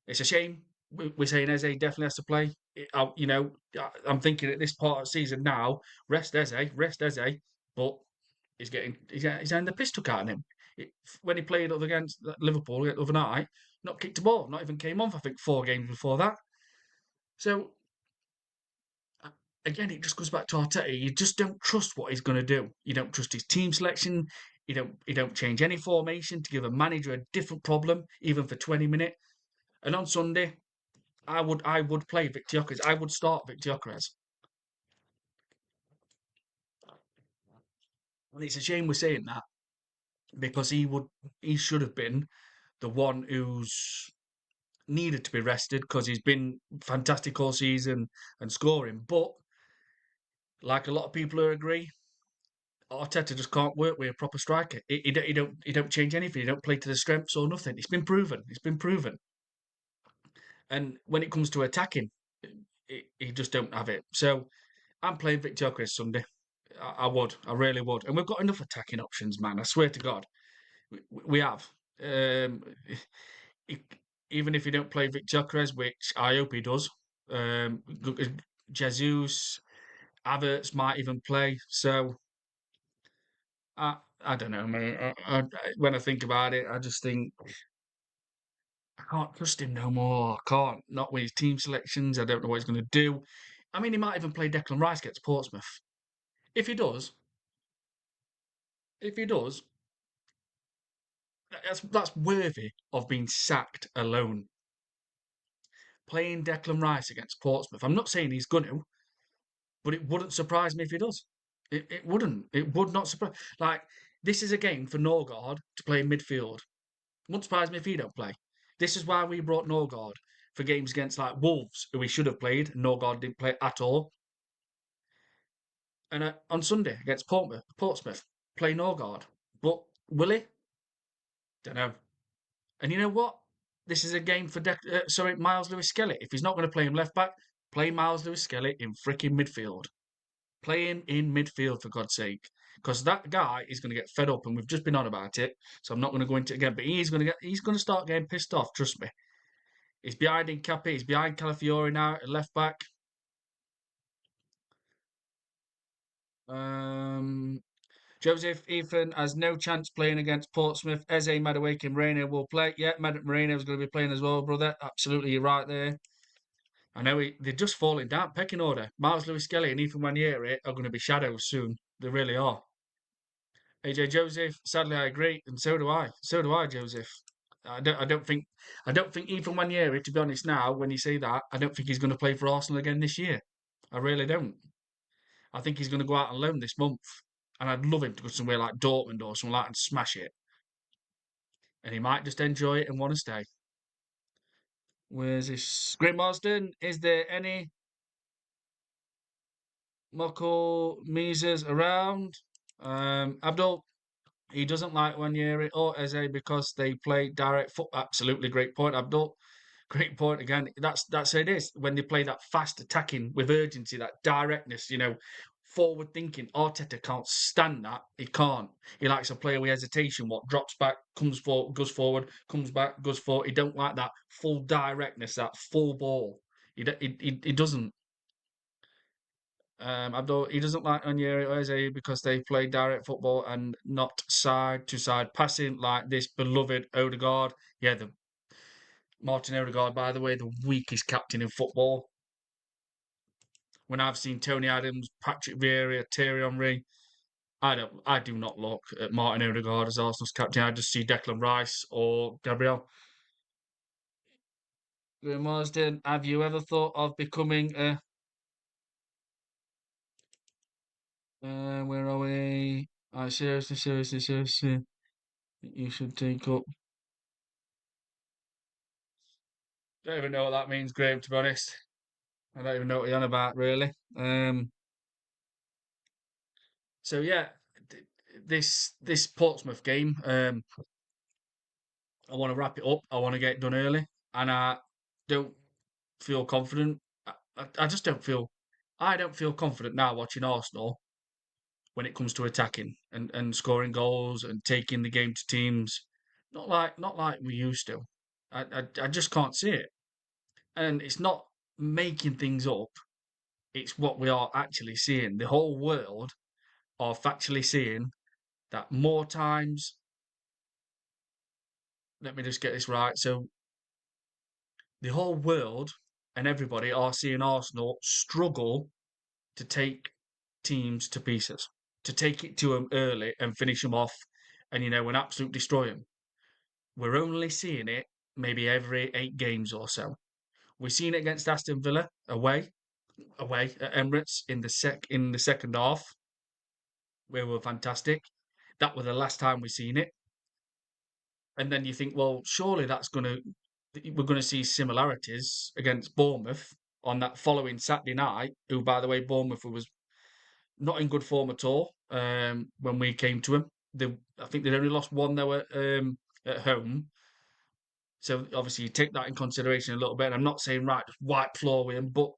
It's a shame we're saying Eze definitely has to play. I'm thinking at this part of the season now, rest Eze, but he's having the piss took out of him. When he played against Liverpool the other night, not kicked a ball, not even came on for I think 4 games before that. So uh, again, it just goes back to Arteta. You just don't trust what he's going to do. You don't trust his team selection. You don't change any formation to give a manager a different problem, even for 20 minutes. And on Sunday, I would play Victor Gyokeres. I would start Victor Gyokeres. And it's a shame we're saying that because he should have been the one who's needed to be rested because he's been fantastic all season and scoring. But like a lot of people who agree, Arteta just can't work with a proper striker. He don't change anything. He don't play to the strengths or nothing. It's been proven. It's been proven. And when it comes to attacking, he just don't have it. So I'm playing Victor Gyokeres Sunday. I would. I really would. And we've got enough attacking options, man. I swear to God, we have. Um, e- Even if he don't play Victor Gyokeres, which I hope he does, Jesus, Havertz might even play. So I don't know, mate. When I think about it, I just think I can't trust him no more. I can't. Not with his team selections. I don't know what he's going to do. I mean, he might even play Declan Rice against Portsmouth. If he does, if he does, that's worthy of being sacked alone. Playing Declan Rice against Portsmouth. I'm not saying he's going to, but it wouldn't surprise me if he does. It wouldn't. It would not surprise. Like this is a game for Norgard to play in midfield. Wouldn't surprise me if he don't play. This is why we brought Norgard for games against like Wolves, who he should have played. Norgard didn't play at all. And on Sunday against Portsmouth, play Norgard. But will he? Don't know. And you know what? This is a game for Miles Lewis Skelly. If he's not going to play him left back, play Miles Lewis Skelly in freaking midfield. Play him in midfield for God's sake, because that guy is going to get fed up, and we've just been on about it. So I'm not going to go into it again. But he's going to start getting pissed off. Trust me. He's behind Incapi. He's behind Calafiori now at left back. Um, Joseph Ethan has no chance playing against Portsmouth. Eze, Madueke, and Moreno will play. Yeah, Moreno is going to be playing as well, brother. Absolutely, you're right there. I know they're just falling down pecking order. Miles Lewis Skelly and Ethan Wanieri are going to be shadows soon. They really are. AJ Joseph, sadly, I agree, and so do I. So do I, Joseph. I don't think Ethan Wanieri, to be honest, now when you say that, I don't think he's going to play for Arsenal again this year. I really don't. I think he's going to go out on loan this month. And I'd love him to go somewhere like Dortmund or something like that and smash it. And he might just enjoy it and want to stay. Where's this? Great Marsden, is there any Moko Mises around? Abdul, he doesn't like Wanyeri or Eze because they play direct foot. Absolutely great point, Abdul. Great point again. That's it is when they play that fast attacking with urgency, that directness. Forward thinking. Arteta can't stand that. He can't. He likes a player with hesitation. What drops back, comes forward, goes forward, comes back, goes forward. He don't like that full directness, that full ball. He doesn't. Abdul, he doesn't like Onyeri or Eze because they play direct football and not side to side passing like this beloved Odegaard. Yeah, the Martin Odegaard, by the way, the weakest captain in football. When I've seen Tony Adams, Patrick Vieira, Thierry Henry, I do not look at Martin Odegaard as Arsenal's captain. I just see Declan Rice or Gabriel. Graham Marsden, have you ever thought of becoming a where are we? I seriously, you should take up. Don't even know what that means, Graham, to be honest. I don't even know what you're on about, really. So yeah, this Portsmouth game, I want to wrap it up. I want to get it done early, and I don't feel confident. I just don't feel. I don't feel confident now watching Arsenal when it comes to attacking and scoring goals and taking the game to teams. Not like we used to. I just can't see it, and it's not making things up. It's what we are actually seeing. The whole world are factually seeing that more times. Let me just get this right. So the whole world and everybody are seeing Arsenal struggle to take teams to pieces, to take it to them early and finish them off, and and absolutely destroy them. We're only seeing it maybe every 8 games or so. We've seen it against Aston Villa away at Emirates in the second half, where we were fantastic. That was the last time we've seen it. And then you think, well, surely we're gonna see similarities against Bournemouth on that following Saturday night. Who, by the way, Bournemouth was not in good form at all. When we came to them, I think they'd only lost one though at home. So obviously you take that in consideration a little bit. And I'm not saying right, just wipe floor with them, but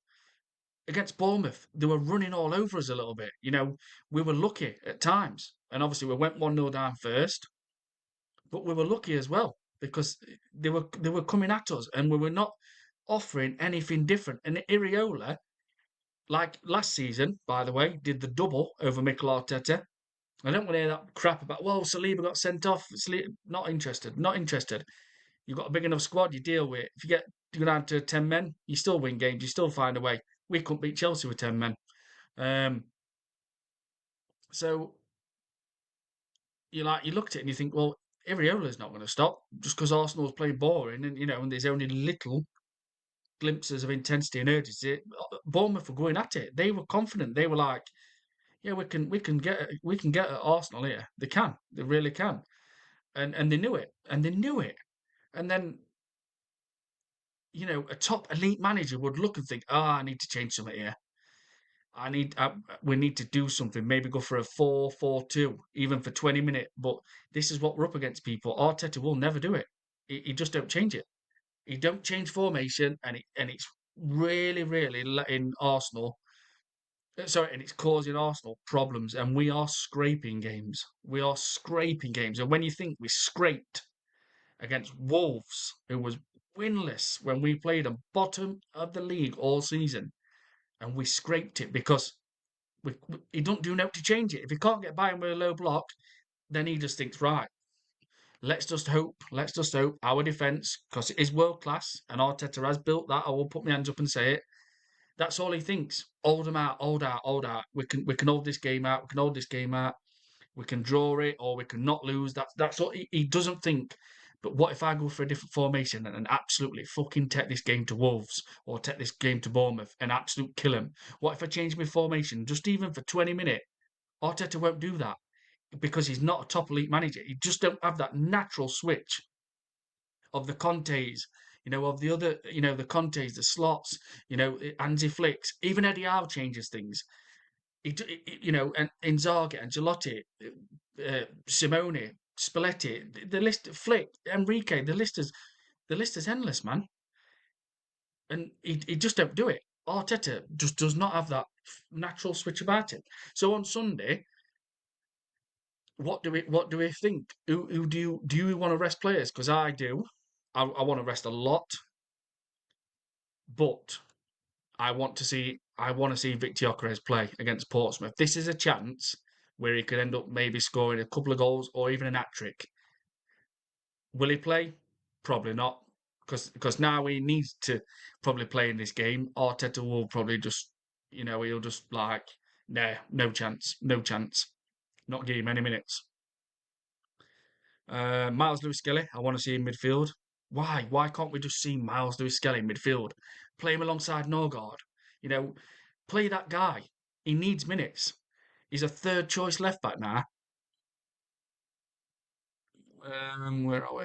against Bournemouth, they were running all over us a little bit. We were lucky at times, and obviously we went 1-0 down first. But we were lucky as well because they were coming at us and we were not offering anything different. And Iriola, like last season, by the way, did the double over Mikel Arteta. I don't want to hear that crap about, well, Saliba got sent off. Not interested. Not interested. You've got a big enough squad you deal with. If you go down to 10 men, you still win games. You still find a way. We couldn't beat Chelsea with 10 men. Um, so you look at it and you think, well, Iriola's not going to stop just because Arsenal's playing boring and there's only little glimpses of intensity and urgency. Bournemouth were going at it. They were confident. They were like, yeah, we can get at Arsenal here. They can. They really can. And they knew it. And they knew it. And then a top elite manager would look and think, I need to change something here. We need to do something. Maybe go for a 4-4-2, even for 20 minutes. But this is what we're up against, people. Arteta will never do it. He just don't change it. He don't change formation, and it's really, really letting Arsenal. Sorry, and it's causing Arsenal problems, and we are scraping games. We are scraping games, and when you think we scraped against Wolves, who was winless when we played them, bottom of the league all season, and we scraped it because he don't do nothing to change it. If he can't get by him with a low block, then he just thinks, right, let's just hope. Let's just hope our defence, because it is world class, and Arteta has built that. I will put my hands up and say it. That's all he thinks. Hold them out, hold out, hold out. We can hold this game out. We can hold this game out. We can draw it, or we can not lose. That's all he doesn't think. But what if I go for a different formation and absolutely fucking take this game to Wolves or take this game to Bournemouth and absolute kill him? What if I change my formation just even for 20 minutes? Arteta won't do that because he's not a top elite manager. He just don't have that natural switch of the Contes, of the other, the Contes, the Slots, Anzi Flicks, even Eddie Howe changes things. And Inzaghi, Ancelotti, Simone, Spalletti, the list, Flick, Enrique, the list is endless, man. And he just don't do it. Arteta just does not have that natural switch about it. So on Sunday, what do we think? Who do you want to rest players? Because I do. I want to rest a lot, but I want to see Victor Gyokeres play against Portsmouth. This is a chance where he could end up maybe scoring a couple of goals or even an hat trick. Will he play? Probably not, because now he needs to probably play in this game. Arteta will probably just, he'll just like, nah, no chance, no chance, not give him any minutes. Miles Lewis Skelly, I want to see in midfield. Why? Why can't we just see Miles Lewis Skelly in midfield? Play him alongside Norgard. You know, play that guy. He needs minutes. He's a third choice left back now. Where are we?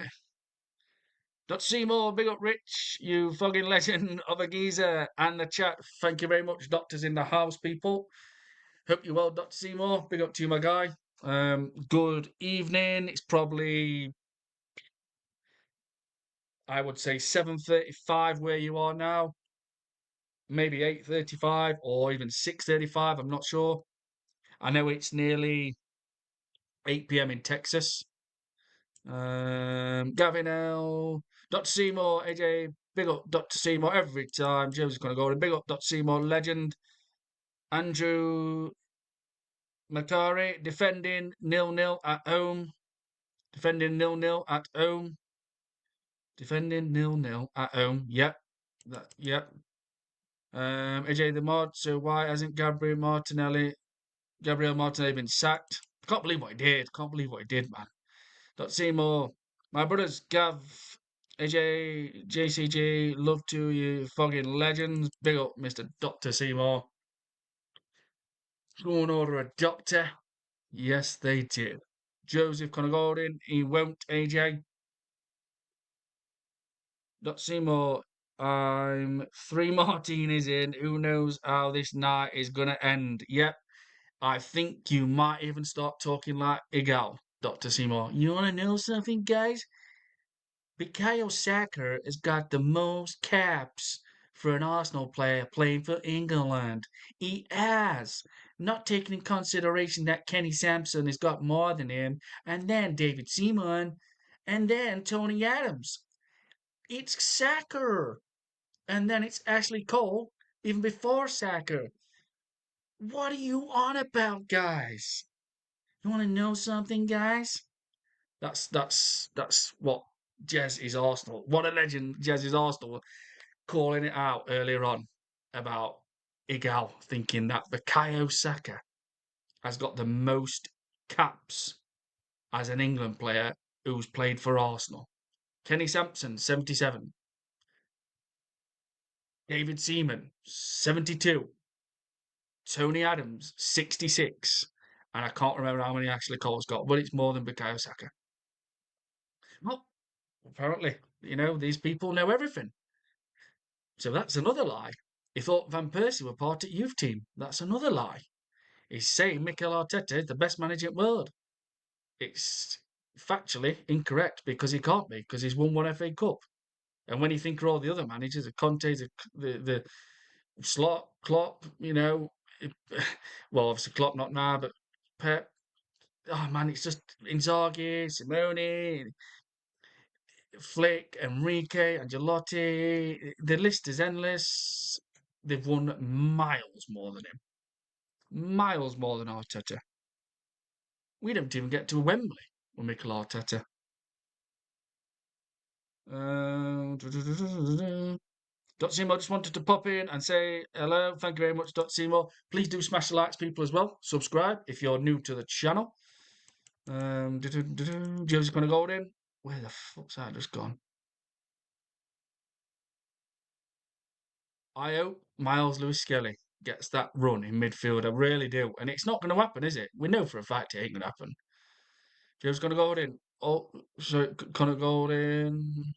Dr. Seymour, big up Rich, you fucking legend of a geezer. And the chat, thank you very much. Doctors in the house, people. Hope you're well, Dr. Seymour. Big up to you, my guy. Good evening. It's probably, I would say, 7:35 where you are now. Maybe 8:35 or even 6:35. I'm not sure. I know it's nearly 8 p.m. in Texas. Gavin L. Dr. Seymour, AJ, big up Dr. Seymour every time. Joe's going to go in. Big up Dr. Seymour, legend. Andrew Matari, defending 0-0 at home. Defending 0-0 at home. Defending 0-0 at home. Yep. Yep. AJ the mod. So why hasn't Gabriel Martinelli been sacked? Can't believe what he did. Can't believe what he did, man. Dr. Seymour, my brothers Gav, AJ, JCG, love to you, fucking legends. Big up, Mr. Dr. Seymour. Go and order a doctor. Yes, they did. Joseph Conor Gordon, he won't, AJ. Dr. Seymour, I'm 3 martinis in. Who knows how this night is going to end? Yep. I think you might even start talking like Igal, Dr. Seymour. You want to know something, guys? Bukayo Saka has got the most caps for an Arsenal player playing for England. He has, not taking in consideration that Kenny Sampson has got more than him, and then David Seaman, and then Tony Adams. It's Saka, and then it's Ashley Cole, even before Saka. What are you on about, guys? You want to know something, guys? That's what Jez is Arsenal. What a legend Jez is Arsenal, calling it out earlier on about Igal thinking that Bukayo Saka has got the most caps as an England player who's played for Arsenal. Kenny Sampson, 77. David Seaman, 72. Tony Adams, 66. And I can't remember how many Ashley Cole's got, but it's more than Bukayo Saka. Well, apparently, these people know everything. So that's another lie. He thought Van Persie were part of youth team. That's another lie. He's saying Mikel Arteta is the best manager in the world. It's factually incorrect because he can't be, because he's won one FA Cup. And when you think of all the other managers, the Conte, the Slot, Klopp, well, obviously Klopp not now, but Pep. Oh man, it's just Inzaghi, Simone, Flick, Enrique, Angelotti. The list is endless. They've won miles more than him. Miles more than Arteta. We don't even get to Wembley with Mikel Arteta. Dr. Seymour just wanted to pop in and say hello. Thank you very much, Dr. Seymour. Please do smash the likes, people, as well. Subscribe if you're new to the channel. Joe's gonna go in. Where the fuck's that just gone? I hope Miles Lewis Skelly. gets that run in midfield. I really do. And it's not going to happen, is it? We know for a fact it ain't going to happen. Joe's going to go in. Oh, so Connor Golden.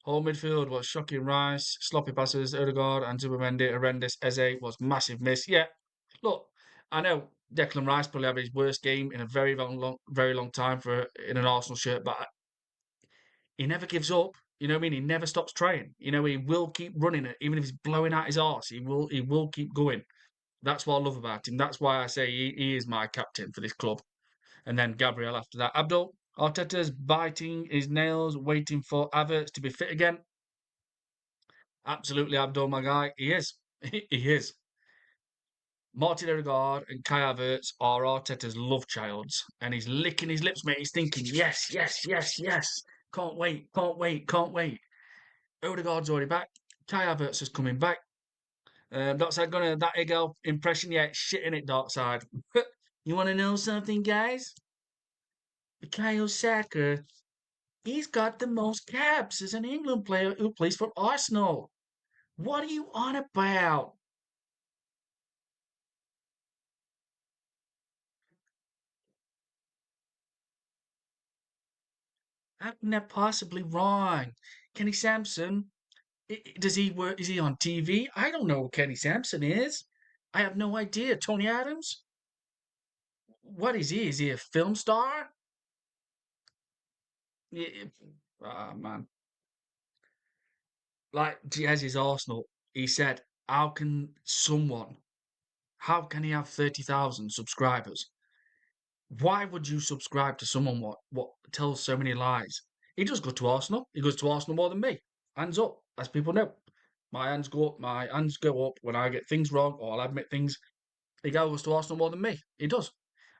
Whole midfield was shocking. Rice, sloppy passes, Odegaard and Zubimendi, horrendous. Eze was massive miss. Yeah, look, I know Declan Rice probably had his worst game in a very long time for in an Arsenal shirt, but he never gives up. You know what I mean? He never stops trying. You know, he will keep running it, even if he's blowing out his arse. He will keep going. That's what I love about him. That's why I say he is my captain for this club. And then Gabriel after that. Abdul Arteta's biting his nails, waiting for Havertz to be fit again. Absolutely, Abdul, my guy. He is. He is. Martin Odegaard and Kai Havertz are Arteta's love childs, and he's licking his lips, mate. He's thinking, yes, yes, yes, yes. Can't wait, can't wait, can't wait. Odegaard's already back. Kai Havertz is coming back. Dark Side gonna that Igel impression yet? Shit in it, Dark Side. You want to know something, guys? Kyle Saka, he's got the most caps as an England player who plays for Arsenal. What are you on about? How can that possibly wrong? Kenny Sampson, does he work? Is he on TV? I don't know who Kenny Sampson is. I have no idea. Tony Adams? What is he? Is he a film star? Yeah, ah, man. Like Diaz's Arsenal, he said, how can he have 30,000 subscribers? Why would you subscribe to someone what tells so many lies? He does go to Arsenal. He goes to Arsenal more than me. Hands up, as people know. My hands go up. My hands go up when I get things wrong or I'll admit things. He goes to Arsenal more than me. He does.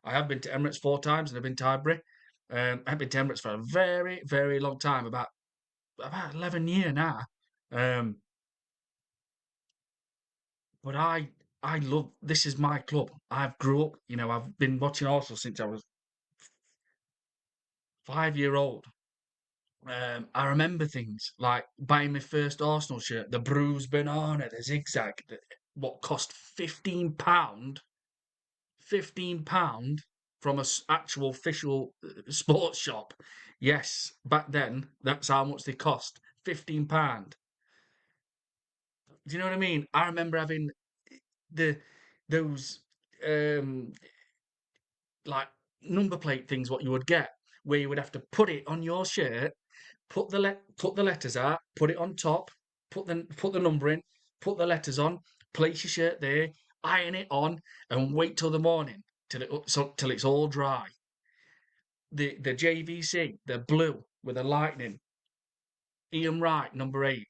I have been to Emirates 4 times and I've been to Highbury. I've been to Emirates for a very, very long time, about 11 years now. Um, but I love this is my club. I've grew up, I've been watching Arsenal since I was 5 year old. I remember things like buying my first Arsenal shirt, the bruised banana, the zigzag, what cost £15, £15 from a actual official sports shop. Yes, back then that's how much they cost, £15. Do you know what I mean? I remember having the those um like number plate things what you would get where you would have to put it on your shirt, put the letters out, put it on top, put the number in, put the letters on, place your shirt there, iron it on, and wait till the morning till it's all dry. The JVC, the blue with the lightning, Ian Wright number 8,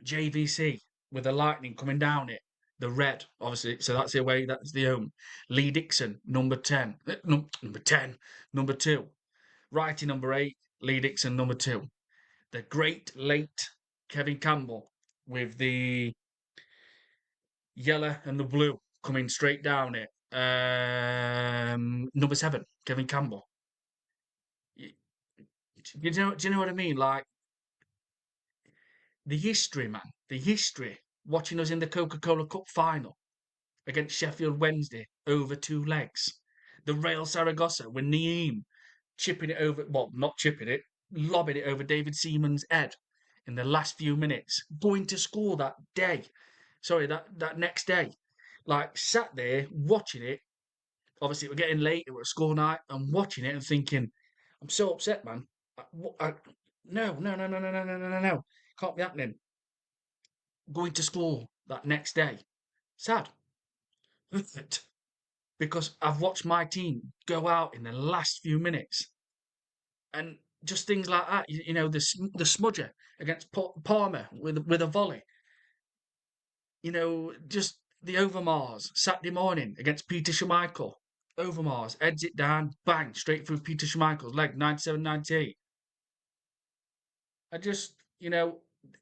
JVC with the lightning coming down it. The red, obviously, so that's the away, that's the home. Lee Dixon, number 10, number 10, number 2. Righty, number 8, Lee Dixon, number 2. The great late Kevin Campbell with the yellow and the blue coming straight down it. Number 7, Kevin Campbell. Do you know what I mean? Like the history, man. The history. Watching us in the Coca-Cola Cup final against Sheffield Wednesday over 2 legs. The Real Saragossa with Naeem chipping it over, well, not chipping it, lobbing it over David Seaman's head in the last few minutes, going to school that day. Sorry, that next day. Like, sat there watching it. Obviously, we're getting late, it was school night, and watching it and thinking, I'm so upset, man. No, no, no, no, no, no, no, no, no, no. Can't be happening. Going to school that next day. Sad. Because I've watched my team go out in the last few minutes and just things like that. The smudger against Palmer with a volley. Just the Overmars Saturday morning against Peter Schmeichel. Overmars heads it down, bang, straight through Peter Schmeichel's leg, 97, 98. I just,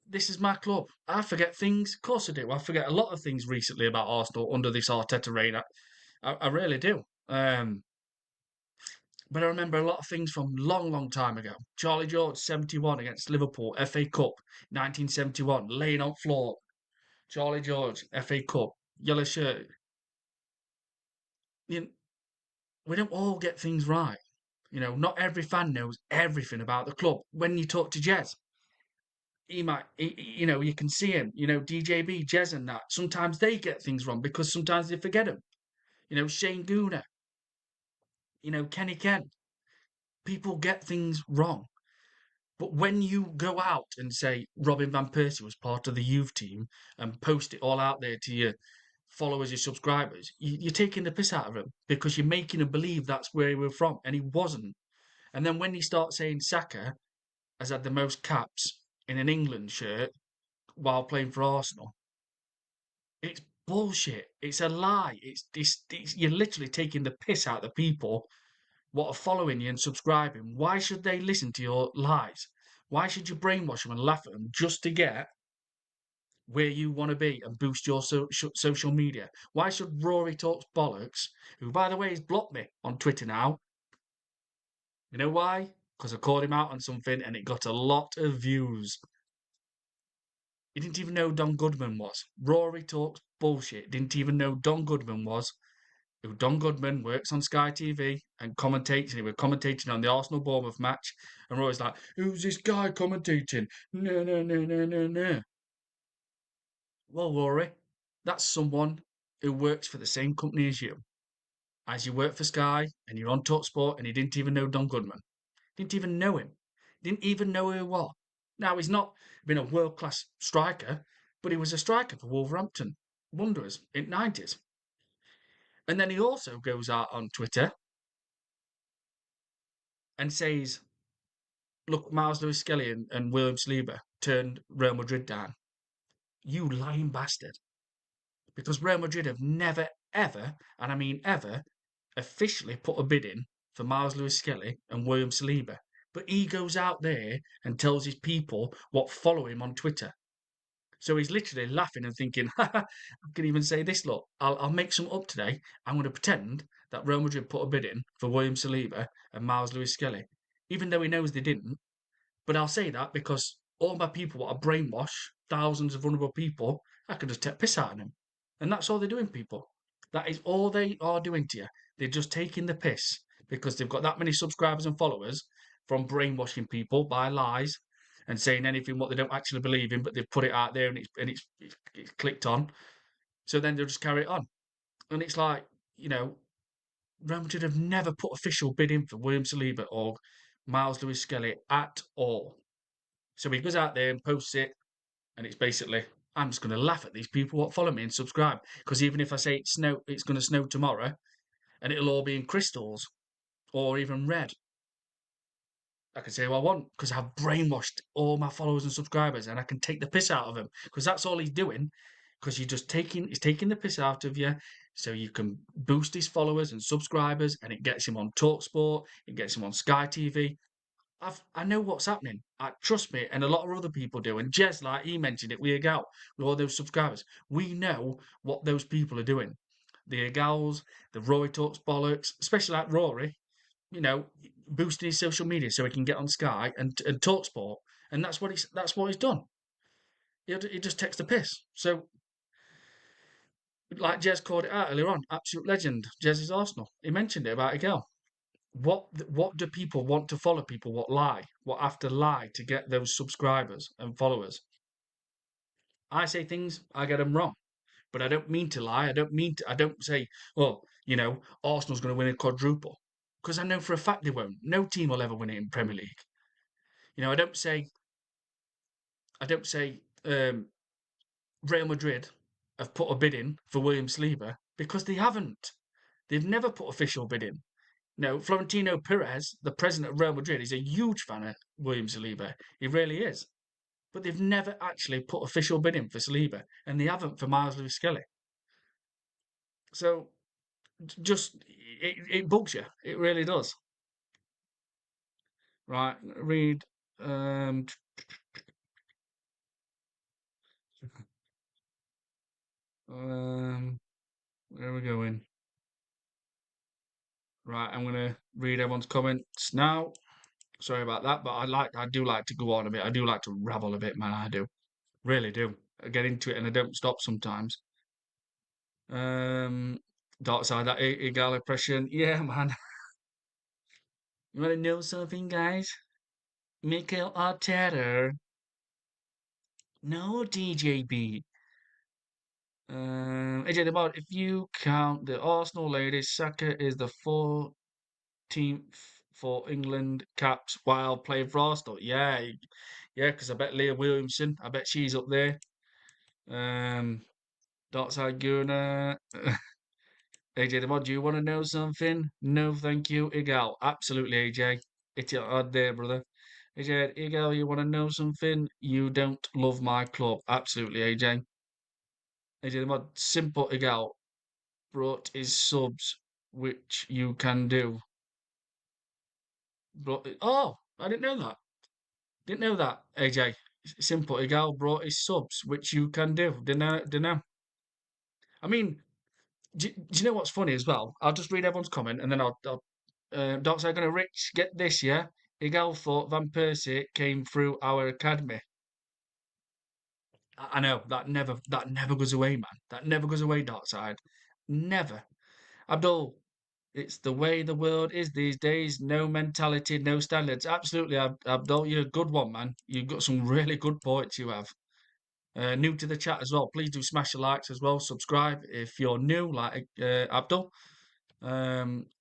this is my club. I forget things. Of course I do. I forget a lot of things recently about Arsenal under this Arteta reign. I really do. But I remember a lot of things from long, long time ago. Charlie George, 71 against Liverpool, FA Cup, 1971, laying on floor. Charlie George, FA Cup, yellow shirt. You know, we don't all get things right. Not every fan knows everything about the club. When you talk to Jez, you can see him, DJB, Jez and that. Sometimes they get things wrong because sometimes they forget them. Shane Gooner, Kenny Ken. People get things wrong. But when you go out and say Robin Van Persie was part of the youth team and post it all out there to your followers, your subscribers, you're taking the piss out of him because you're making him believe that's where he was from, and he wasn't. And then when you start saying Saka has had the most caps in an England shirt while playing for Arsenal, it's bullshit. It's a lie. You're literally taking the piss out of the people what are following you and subscribing. Why should they listen to your lies? Why should you brainwash them and laugh at them just to get where you want to be and boost your social media? Why should Rory Talks Bollocks, who by the way has blocked me on Twitter now, you know why? Because I called him out on something and it got a lot of views. He didn't even know who Don Goodman was. Rory Talks Bullshit. Didn't even know Don Goodman was. Who Don Goodman works on Sky TV and commentates, and he was commentating on the Arsenal Bournemouth match. And Roy's like, "Who's this guy commentating? No, no, no, no, no, no." Well, Rory, that's someone who works for the same company as you. As you work for Sky and you're on Talksport, and he didn't even know Don Goodman. Didn't even know him. Didn't even know who he was. Now, he's not been a world class striker, but he was a striker for Wolverhampton Wanderers in the 90s. And then he also goes out on Twitter and says, look, Miles Lewis Skelly and William Saliba turned Real Madrid down. You lying bastard. Because Real Madrid have never, ever, and I mean ever, officially put a bid in for Miles Lewis Skelly and William Saliba. But he goes out there and tells his people what follow him on Twitter. So he's literally laughing and thinking, I can even say this, look, I'll make some up today. I'm going to pretend that Real Madrid put a bid in for William Saliba and Miles Lewis Skelly, even though he knows they didn't. But I'll say that because all my people are brainwash, thousands of vulnerable people, I could just take piss out of them. And that's all they're doing, people. That is all they are doing to you. They're just taking the piss because they've got that many subscribers and followers from brainwashing people by lies and saying anything what they don't actually believe in, but they've put it out there and it's clicked on. So then they'll just carry it on. And it's like, you know, Real Madrid have never put official bid in for William Saliba or Miles Lewis Skelly at all. So he goes out there and posts it, and it's basically, I'm just going to laugh at these people what follow me and subscribe. Because even if I say it's going to snow tomorrow, and it'll all be in crystals or even red, I can say what I want because I've brainwashed all my followers and subscribers, and I can take the piss out of them because that's all he's doing. Because he's taking the piss out of you, so you can boost his followers and subscribers, and it gets him on Talksport, it gets him on Sky TV, I know what's happening. Trust me, and a lot of other people do. And Jez, like he mentioned it, we Egal, with all those subscribers. We know what those people are doing. The Egals, the Rory Talks Bollocks, especially like Rory, boosting his social media so he can get on Sky and talk sport. And that's what he's done. He just takes the piss. So, like Jez called it out earlier on, absolute legend. Jez is Arsenal. He mentioned it about Egal. What do people want to follow people? What after lie to get those subscribers and followers? I say things, I get them wrong, but I don't mean to lie. I don't say, well, Arsenal's going to win a quadruple because I know for a fact they won't. No team will ever win it in Premier League. I don't say Real Madrid have put a bid in for William Saliba because they haven't. They've never put official bid in. No, Florentino Perez, the president of Real Madrid, is a huge fan of William Saliba. He really is. But they've never actually put official bid in for Saliba, and they haven't for Miles Lewis Skelly. So, just, it bugs you. It really does. Right, read. Um, where are we going? Right, I'm gonna read everyone's comments now. Sorry about that, but I do like to go on a bit. I do like to rabble a bit, man. I do, really do. I get into it and I don't stop sometimes. Um, Dark side that egal impression. Yeah, man. You want to know something, guys? Mikel Arteta. No, DJB. AJ, about if you count the Arsenal ladies, Saka is the 14th for England caps while playing for Arsenal. Yeah, yeah, because I bet Leah Williamson, I bet she's up there. Dark side Guna. AJ, the mod, do you want to know something? No, thank you. Igal. Absolutely, AJ. It's your odd day, brother. AJ, Igal, you want to know something? You don't love my club. Absolutely, AJ. AJ, the mod, simple Igal brought his subs, which you can do. I didn't know that. Didn't know that, AJ. Simple Igal brought his subs, which you can do. Didn't know. I mean, do you know what's funny as well? I'll just read everyone's comment and then I'll Docs are going to Rich get this, yeah? Igal thought Van Persie came through our academy. I know that never goes away, man. That never goes away, Darkside. Never. Abdul, it's the way the world is these days. No mentality, no standards. Absolutely, Abdul, you're a good one, man. You've got some really good points. You have. New to the chat as well. Please do smash the likes as well. Subscribe if you're new, like Abdul.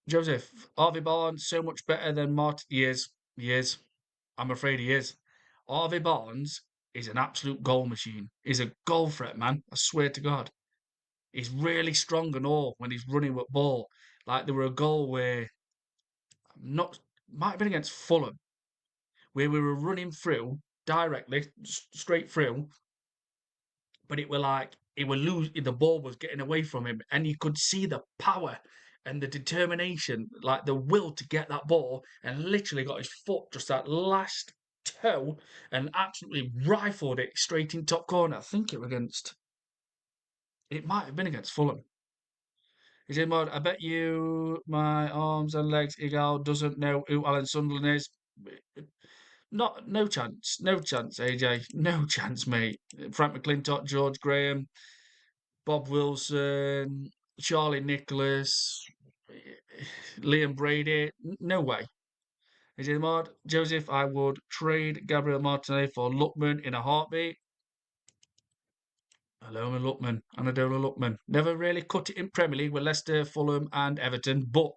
Joseph, Harvey Barnes so much better than Mott. He is. He is. I'm afraid he is. Harvey Barnes is an absolute goal machine. He's a goal threat, man. I swear to God. He's really strong and all when he's running with ball. Like there were a goal where not might have been against Fulham, where we were running through directly, straight through, but it were like he would lose the ball was getting away from him and you could see the power and the determination, like the will to get that ball, and literally got his foot just that last toe and absolutely rifled it straight in top corner. I think it might have been against Fulham. He said, Mod, I bet you my arms and legs Igal doesn't know who Alan Sunderland is. No chance, no chance, AJ, no chance, mate. Frank McClintock, George Graham, Bob Wilson, Charlie Nicholas, Liam Brady. No way. Is it Mod? Joseph, I would trade Gabriel Martinelli for Lookman in a heartbeat. Hello, Lookman. Anadola Lookman. Never really cut it in Premier League with Leicester, Fulham, and Everton, but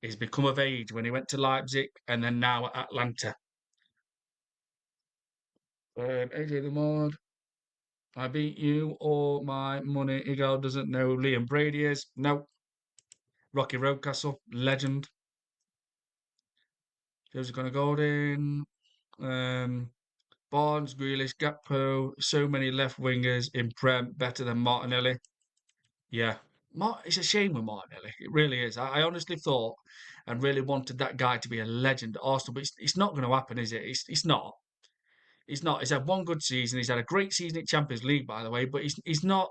he's become of age when he went to Leipzig and then now at Atlanta. AJ the Mod. I beat you or my money. Igal doesn't know who Liam Brady is. No. Rocky Roadcastle, legend. Joseph Connor Golden. Barnes, Grealish, Gakpo, so many left wingers in Prem, better than Martinelli. Yeah, it's a shame with Martinelli. It really is. I honestly thought and really wanted that guy to be a legend at Arsenal, but it's not going to happen, is it? It's not. He's not. He's had one good season. He's had a great season at Champions League, by the way, but he's not.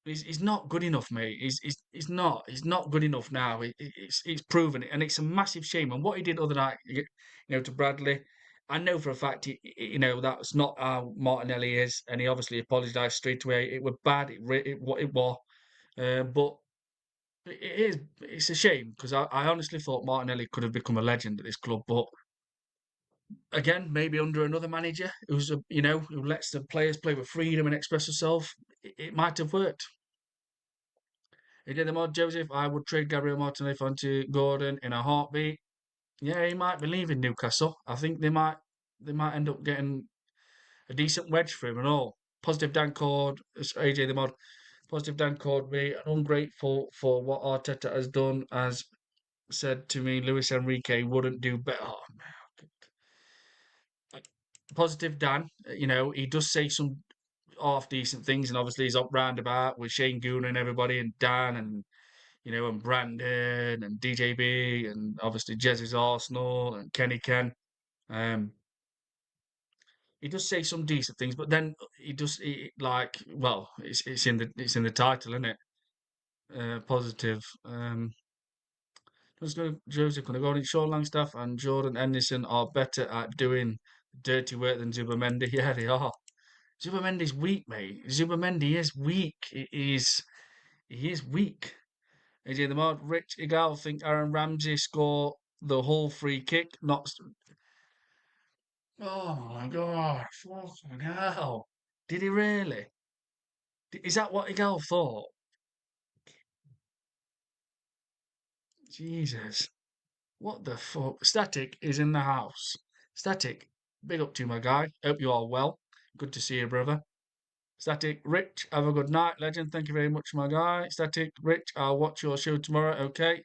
He's not good enough, mate. He's not. He's not good enough now. It's proven it, and it's a massive shame. And what he did other night, to Bradley, I know for a fact, that's not how Martinelli is, and he obviously apologised straight away. It was bad. What it was, but it is. It's a shame because I honestly thought Martinelli could have become a legend at this club, but again, maybe under another manager who lets the players play with freedom and express themselves, it might have worked. Again, the mod Joseph, I would trade Gabriel Martinelli onto Gordon in a heartbeat. Yeah, he might be leaving Newcastle. I think they might end up getting a decent wedge for him and all. Positive Dan Cord, AJ the mod. Positive Dan Cord, me and ungrateful for what Arteta has done, as said to me, Luis Enrique wouldn't do better. Oh, Positive Dan, he does say some half decent things, and obviously he's up roundabout with Shane Goon and everybody, and Dan and Brandon and DJB and obviously Jez's Arsenal and Kenny Ken. Um, he does say some decent things, but then it's in the title, isn't it? Positive. Just go Joseph Conagoni, Sean Langstaff and Jordan Henderson are better at doing dirty work than Zubimendi. Yeah, they are. Zubimendi's weak, mate. Zubimendi is weak. He is weak. AJ the mod, Rich Igal think Aaron Ramsey score the whole free kick. Not. Oh my god! Fucking hell! Did he really? Is that what Igal thought? Jesus! What the fuck? Static is in the house. Static, big up to you, my guy. Hope you are well. Good to see you, brother. Static, Rich, have a good night, legend. Thank you very much, my guy. Static, Rich, I'll watch your show tomorrow. Okay,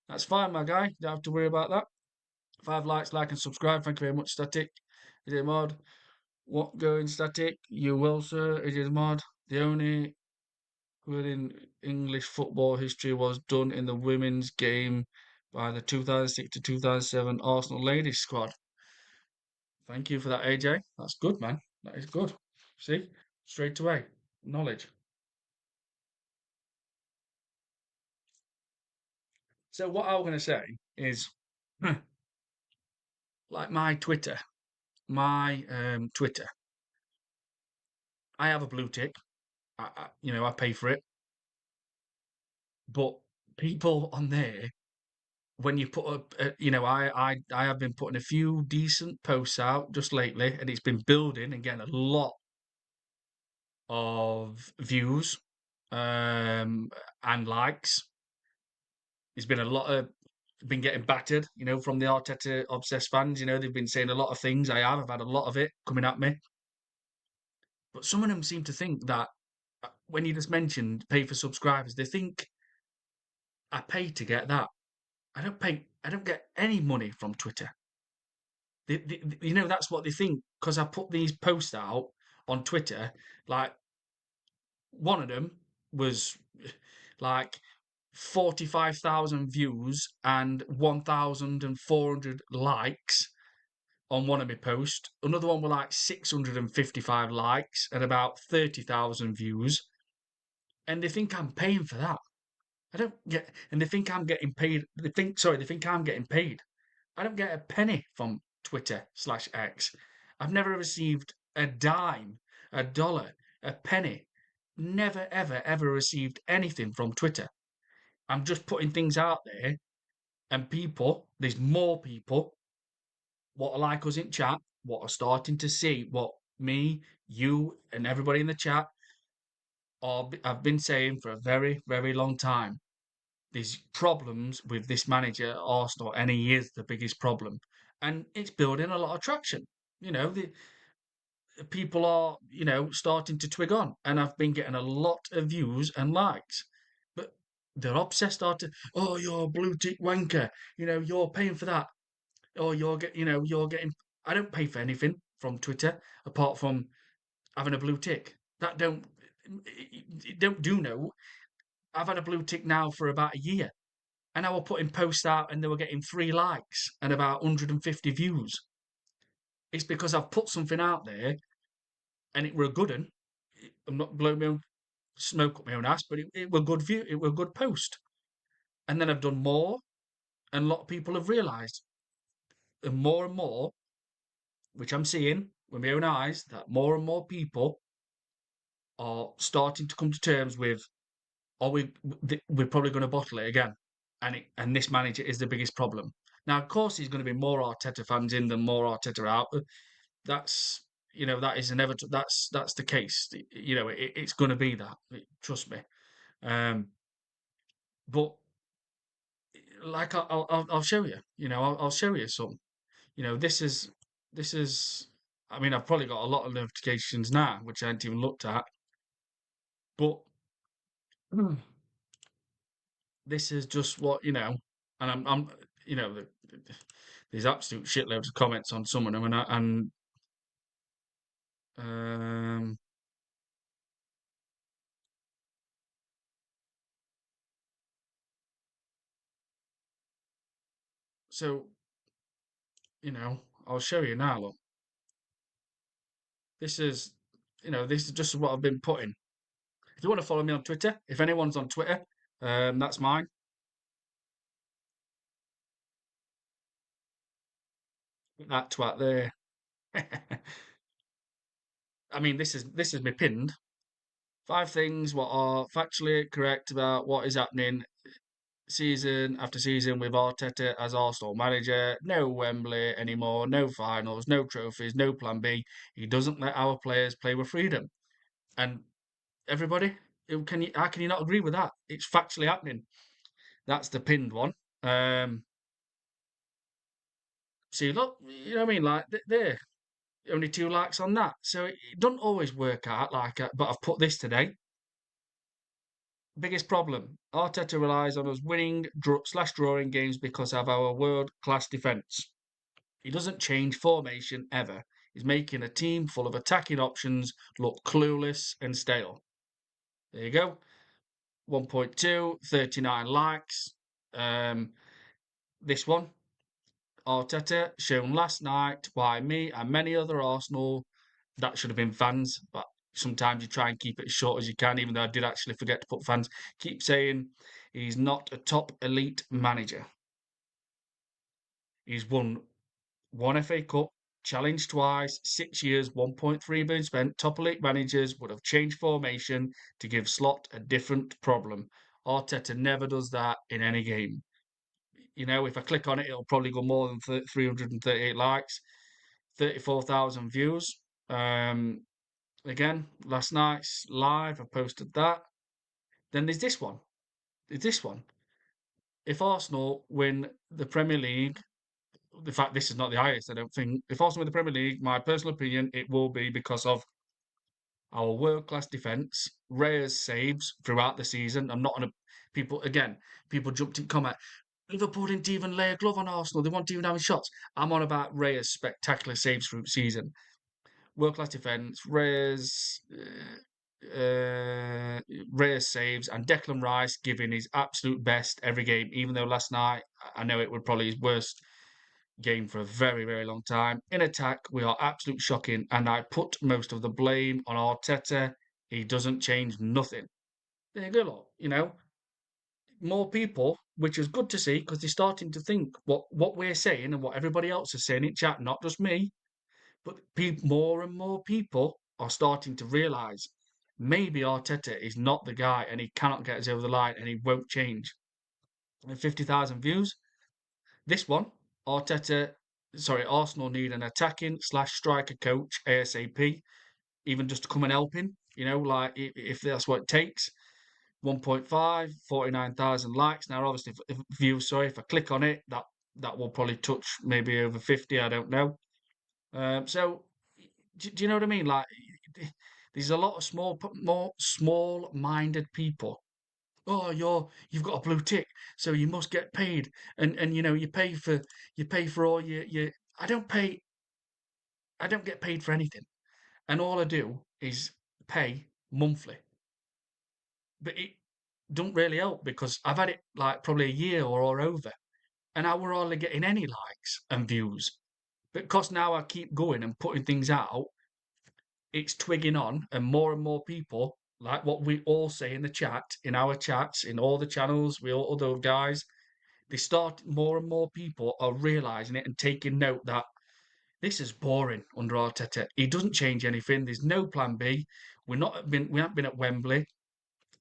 that's fine, my guy. Don't have to worry about that. 5 likes, like, and subscribe. Thank you very much, Static. Is it mod? What going, Static? You will, sir. It is mod. The only good in English football history was done in the women's game by the 2006 to 2007 Arsenal ladies squad. Thank you for that, AJ. That's good, man. That is good. See, straight away, knowledge. So what I was going to say is, like my Twitter. I have a blue tick. I pay for it. But people on there, when you put up, I have been putting a few decent posts out just lately, and it's been building and getting a lot of views, and likes. There's been a lot of been getting battered, from the Arteta obsessed fans. They've been saying a lot of things. I've had a lot of it coming at me. But some of them seem to think that when you just mentioned pay for subscribers, they think I pay to get that. I don't pay. I don't get any money from Twitter. That's what they think because I put these posts out on Twitter. Like one of them was like 45,000 views and 1,400 likes on one of my posts. Another one were like 655 likes and about 30,000 views. And they think I'm paying for that. I don't get, and they think I'm getting paid. They think I'm getting paid. I don't get a penny from Twitter/X. I've never received a dime, a dollar, a penny. Never, ever, ever received anything from Twitter. I'm just putting things out there, and there's more people what are like us in chat, what are starting to see what me, you, and everybody in the chat I've been saying for a very, very long time. There's problems with this manager at Arsenal, and he is the biggest problem. And it's building a lot of traction. The people are, starting to twig on, and I've been getting a lot of views and likes. But they're obsessed to, oh, you're a blue tick wanker. You're paying for that. Or you're getting. I don't pay for anything from Twitter apart from having a blue tick. That don't do no. I've had a blue tick now for about a year. And I were putting posts out and they were getting 3 likes and about 150 views. It's because I've put something out there and it were a good one. I'm not blowing my own smoke up my own ass, but it were good view. It were a good post. And then I've done more, and a lot of people have realised, and more, which I'm seeing with my own eyes, that more and more people are starting to come to terms with, oh, we're probably going to bottle it again, and this manager is the biggest problem. Now, of course, there's going to be more Arteta fans in than more Arteta out. That's that is inevitable. That's the case. It's going to be that. Trust me. Um, but like I'll show you. I'll show you some. This is. I mean, I've probably got a lot of notifications now, which I haven't even looked at. But this is just what and I'm you know, the, there's absolute shitloads of comments on some of them, and um, so I'll show you now. Look, this is this is just what I've been putting. If you want to follow me on Twitter, if anyone's on Twitter, that's mine. That twat there. I mean, this is me pinned. Five things what are factually correct about what is happening season after season with Arteta as Arsenal manager. No Wembley anymore, no finals, no trophies, no plan B. He doesn't let our players play with freedom. And everybody, how can you not agree with that? It's factually happening. That's the pinned one. Um, See, look, you know what I mean? Like, there, only two likes on that. So it doesn't always work out like that. But I've put this today. Biggest problem: Arteta relies on us winning slash drawing games because of our world class defence. He doesn't change formation ever. He's making a team full of attacking options look clueless and stale. There you go. 1.2, 39 likes. Um, this one, Arteta, shown last night why me and many other Arsenal, that should have been fans, but sometimes you try and keep it as short as you can, even though I did actually forget to put fans. Keep saying he's not a top elite manager. He's won one FA Cup, challenged twice, 6 years, 1.3 billion spent. Top elite managers would have changed formation to give Slot a different problem. Arteta never does that in any game. You know, if I click on it, it'll probably go more than 338 likes, 34,000 views. Again, last night's live, I posted that. Then there's this one. There's this one. If Arsenal win the Premier League, in fact, this is not the highest, I don't think. If Arsenal win the Premier League, my personal opinion, it will be because of our world class defence, Raya's saves throughout the season. I'm not on a people again. People jumped in comment. Liverpool didn't even lay a glove on Arsenal. They weren't even having shots. I'm on about Raya's spectacular saves through the season. World class defence, Reyes saves, and Declan Rice giving his absolute best every game. Even though last night I know it was probably his worst game for a very, very long time. In attack, we are absolute shocking, and I put most of the blame on Arteta. He doesn't change nothing. There you go, lot. You know, more people, which is good to see because they're starting to think what we're saying and what everybody else is saying in chat, not just me. But more and more people are starting to realise maybe Arteta is not the guy and he cannot get us over the line and he won't change. And 50,000 views. This one, Arsenal need an attacking slash striker coach ASAP, even just to come and help him, you know, like if that's what it takes. 1.5, 49,000 likes. Now, obviously, if views, sorry, if I click on it, that will probably touch maybe over 50, I don't know. So do you know what I mean? Like, there's a lot of more small-minded people. Oh, you've got a blue tick, so you must get paid, and you know you pay for all your. I don't get paid for anything, and all I do is pay monthly. But it don't really help because I've had it like probably a year or over, and I were hardly getting any likes and views. But because now I keep going and putting things out, it's twigging on, and more people, like what we all say in the chat, in our chats, in all the channels, we all other guys, they start more and more people are realizing it and taking note that this is boring under Arteta. He doesn't change anything. There's no plan B. We haven't been at Wembley.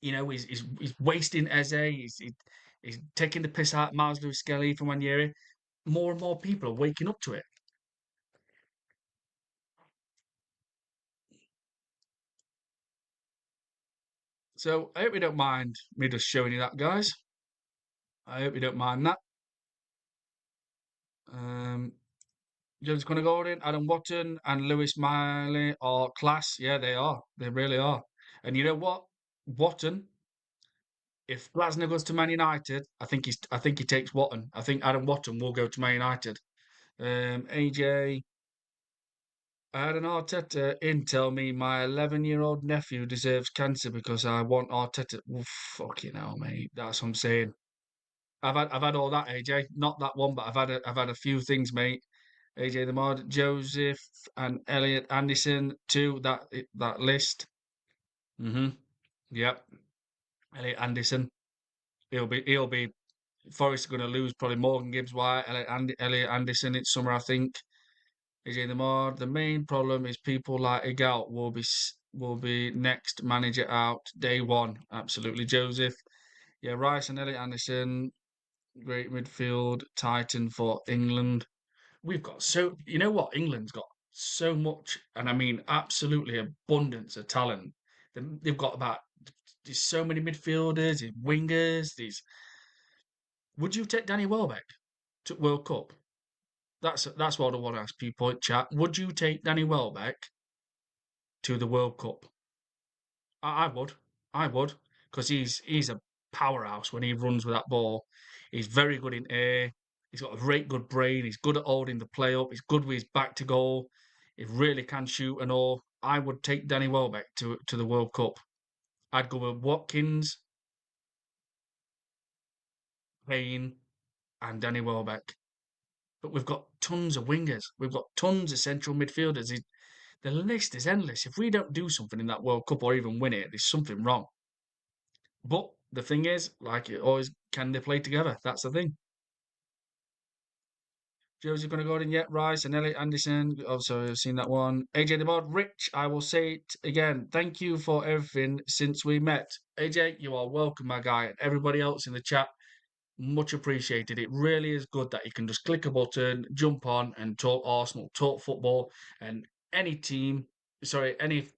You know, he's wasting Eze. He's taking the piss out of Miles Lewis Skelly from one year. More and more people are waking up to it. So I hope you don't mind me just showing you that, guys. I hope you don't mind that. Um, James Conor Gordon, Adam Watton, and Lewis Miley are class. Yeah, they are. They really are. And you know what? Watton, if Glasner goes to Man United, I think he takes Watton. I think Adam Watton will go to Man United. AJ, I had an Arteta in tell me my 11-year-old nephew deserves cancer because I want Arteta. Well, fucking hell, mate. That's what I'm saying. I've had all that, AJ. Not that one, but I've had a few things, mate. AJ the Mod, Joseph, and Elliot Anderson to that list. Mm-hmm. Yep. Elliot Anderson. He'll be Forest are going to lose probably Morgan Gibbs White, Elliot Anderson in summer, I think. AJ the main problem is people like Igal will be next manager out day one. Absolutely, Joseph. Yeah, Rice and Elliot Anderson, great midfield titan for England. We've got so you know what England's got so much, and I mean absolutely abundance of talent. They've got about there's so many midfielders, these wingers. These would you take Danny Welbeck to World Cup? That's what I want to ask you. Point chat. Would you take Danny Welbeck to the World Cup? I would, I would, because he's a powerhouse when he runs with that ball. He's very good in air. He's got a great good brain. He's good at holding the play up. He's good with his back to goal. He really can shoot and all. I would take Danny Welbeck to the World Cup. I'd go with Watkins, Payne, and Danny Welbeck. But we've got tons of wingers. We've got tons of central midfielders. The list is endless. If we don't do something in that World Cup or even win it, there's something wrong. But the thing is, like it always, can they play together? That's the thing. Josie going to go in yet. Rice and Elliot Anderson. Also, I've seen that one. AJ the Bod. Rich, I will say it again. Thank you for everything since we met. AJ, you are welcome, my guy. And everybody else in the chat, much appreciated. It really is good that you can just click a button, jump on, and talk Arsenal, talk football, and any team. Sorry, any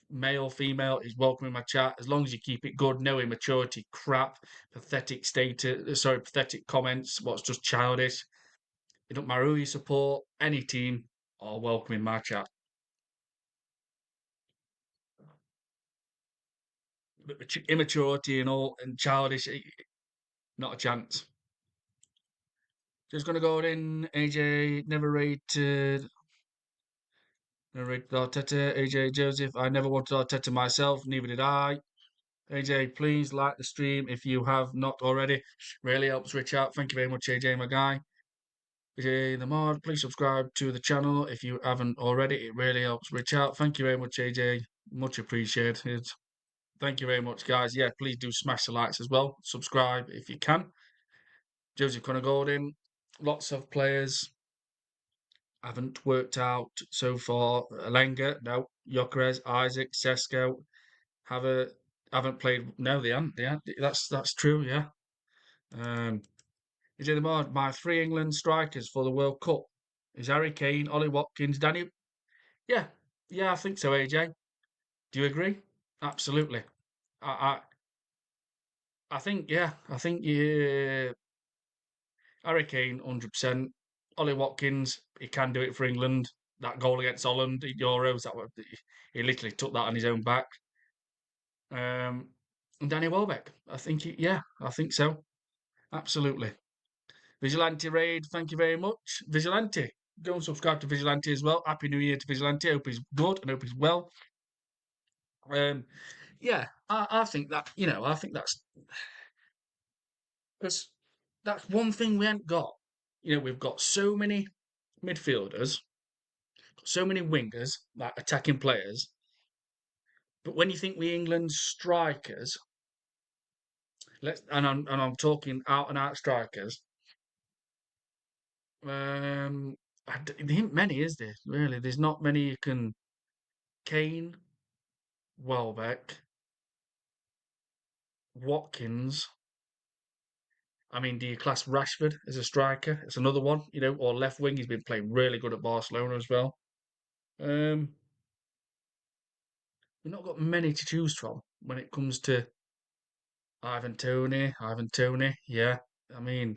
male, female is welcome in my chat as long as you keep it good. No immaturity, crap, pathetic status. Sorry, pathetic comments. What's just childish. It don't matter who you support. Any team are welcome in my chat. But immaturity and all and childish, not a chance. Just gonna go in. AJ never rated Arteta. AJ Joseph. I never wanted Arteta myself. Neither did I. AJ, please like the stream if you have not already. Really helps Rich out. Thank you very much, AJ, my guy. AJ the mod, please subscribe to the channel if you haven't already. It really helps Rich out. Thank you very much, AJ. Much appreciated. Thank you very much, guys. Yeah, please do smash the likes as well. Subscribe if you can. Joseph Connor Gordon, lots of players haven't worked out so far. Alenga, no. Gyokeres, Isaac, Sesko haven't played. No, they haven't. They haven't. That's true. Yeah. Um, is it the mod? My three England strikers for the World Cup is Harry Kane, Ollie Watkins, Danny. Yeah, yeah, I think so. AJ, do you agree? Absolutely. I I think yeah. I think yeah. Harry Kane, 100%. Ollie Watkins, he can do it for England. That goal against Holland at Euros, he literally took that on his own back. And Danny Welbeck, yeah, I think so. Absolutely. Vigilante Raid, thank you very much. Vigilante, go and subscribe to Vigilante as well. Happy New Year to Vigilante. Hope he's good and hope he's well. Um, yeah, I think that, I think because that's one thing we ain't got. We've got so many midfielders, so many wingers, like attacking players. But when you think we England strikers, I'm talking out and out strikers. There ain't many, is there? Really, there's not many you can. Kane, Welbeck, Watkins. I mean, do you class Rashford as a striker? It's another one, or left wing. He's been playing really good at Barcelona as well. Um, we've not got many to choose from when it comes to Ivan Tony. Yeah, I mean,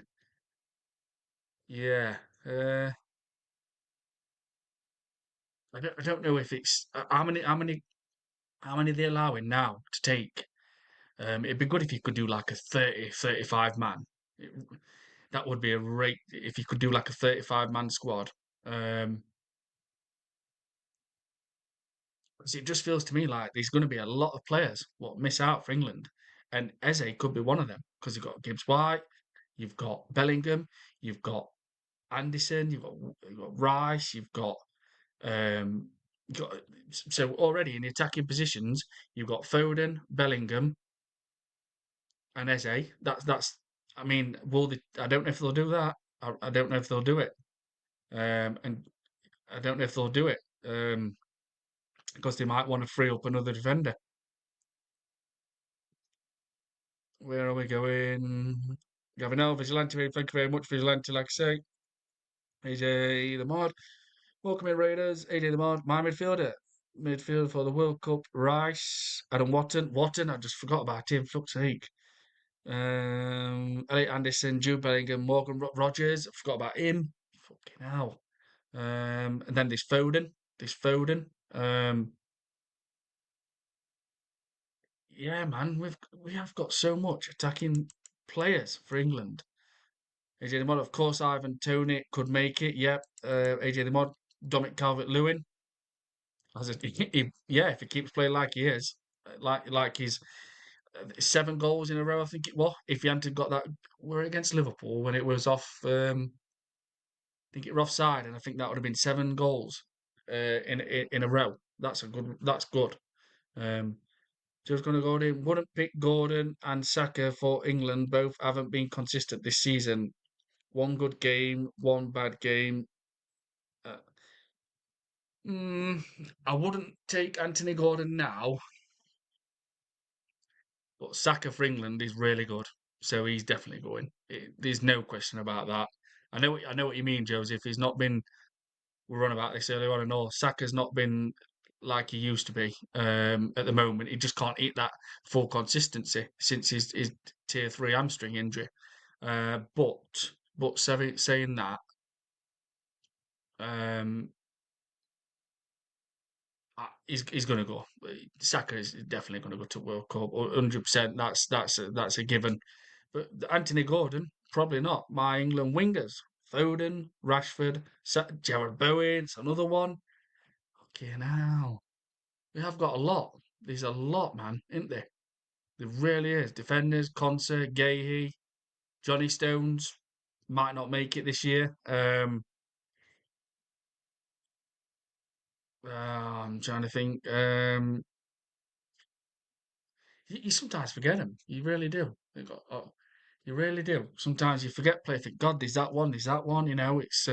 yeah. I don't know if it's how many they're allowing now to take. It'd be good if you could do like a 30, 35 man. It- that would be a great if you could do like a 35 man squad. Um, 'Cause it just feels to me like there's going to be a lot of players what miss out for England, and Eze could be one of them because you've got Gibbs White, you've got Bellingham, you've got Anderson, you've got Rice, um, you've got so already in the attacking positions you've got Foden, Bellingham, and Eze. That's. I mean, will they? I don't know if they'll do that. I don't know if they'll do it. And I don't know if they'll do it because they might want to free up another defender. Where are we going? Gavinel, Vigilante, thank you very much, Vigilante, like I say. AJ the Mod. Welcome in, Raiders. AJ the Mod, my midfielder. Midfield for the World Cup, Rice. Adam Watton. Watton, I just forgot about him, fuck's sake. Elliot Anderson, Jude Bellingham, Morgan Rogers. I forgot about him. Fucking hell. And then this Foden. This Foden. Yeah, man, we have got so much attacking players for England. AJ the Mod, of course, Ivan Toney could make it. Yep. AJ the Mod, Dominic Calvert-Lewin. As a, yeah, if he keeps playing like he is, like he's 7 goals in a row, I think it was. If he hadn't got that, we're against Liverpool when it was off. I think it was offside, and I think that would have been 7 goals in a row. That's a good. That's good. Um, just going to go in. Wouldn't pick Gordon and Saka for England. Both haven't been consistent this season. One good game, one bad game. Uh, mm, I wouldn't take Anthony Gordon now, but Saka for England is really good, so he's definitely going. There's no question about that. I know what you mean, Joseph. He's not been. We were on about this earlier on and all. Saka's not been like he used to be at the moment. He just can't eat that full consistency since his tier 3 hamstring injury. But saying that, um, he's going to go. Saka is definitely going to go to World Cup. 100%. That's a given. But Anthony Gordon, probably not. My England wingers, Foden, Rashford, Jared Bowen's another one. Okay, now we have got a lot. There's a lot, man, isn't there? There really is. Defenders, Concert, Gahey, Johnny Stones might not make it this year. I'm trying to think. You sometimes forget them. You really do. You really do. Sometimes you forget play. Think, God, there's that one. There's that one. You know, it's.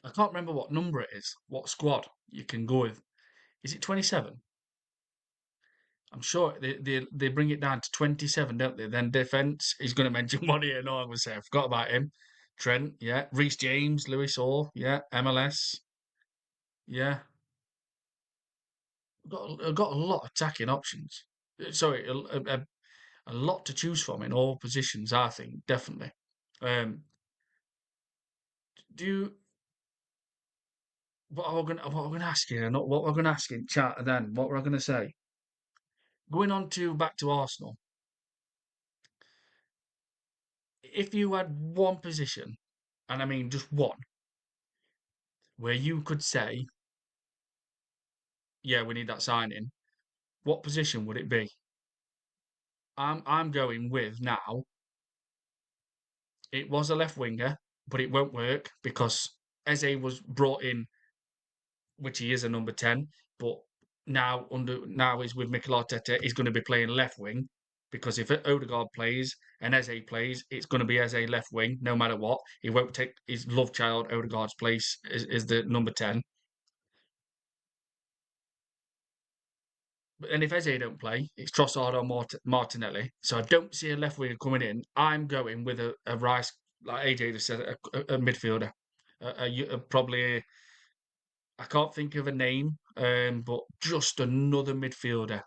I can't remember what number it is. What squad you can go with? Is it 27? I'm sure they bring it down to 27, don't they? Then defense. He's going to mention one here. No, I'm going to say I forgot about him. Trent, yeah. Reece James, Lewis Hall, yeah. MLS, yeah. Got a lot of attacking options. Sorry, a lot to choose from in all positions. I think definitely. Um, do you, what we're gonna ask you? Not what we're gonna ask in chat. And then what we're gonna say. Going on to back to Arsenal. If you had one position, and I mean just one, where you could say, yeah, we need that signing. What position would it be? I'm going with now. It was a left winger, but it won't work because Eze was brought in, which he is a number 10, but now he's with Mikel Arteta, he's going to be playing left wing because if Odegaard plays and Eze plays, it's going to be Eze left wing no matter what. He won't take his love child Odegaard's place is the number 10. And if Eze don't play, it's Trossard or Martinelli. So I don't see a left winger coming in. I'm going with a Rice, like AJ just said, a midfielder. Probably, I can't think of a name, but just another midfielder.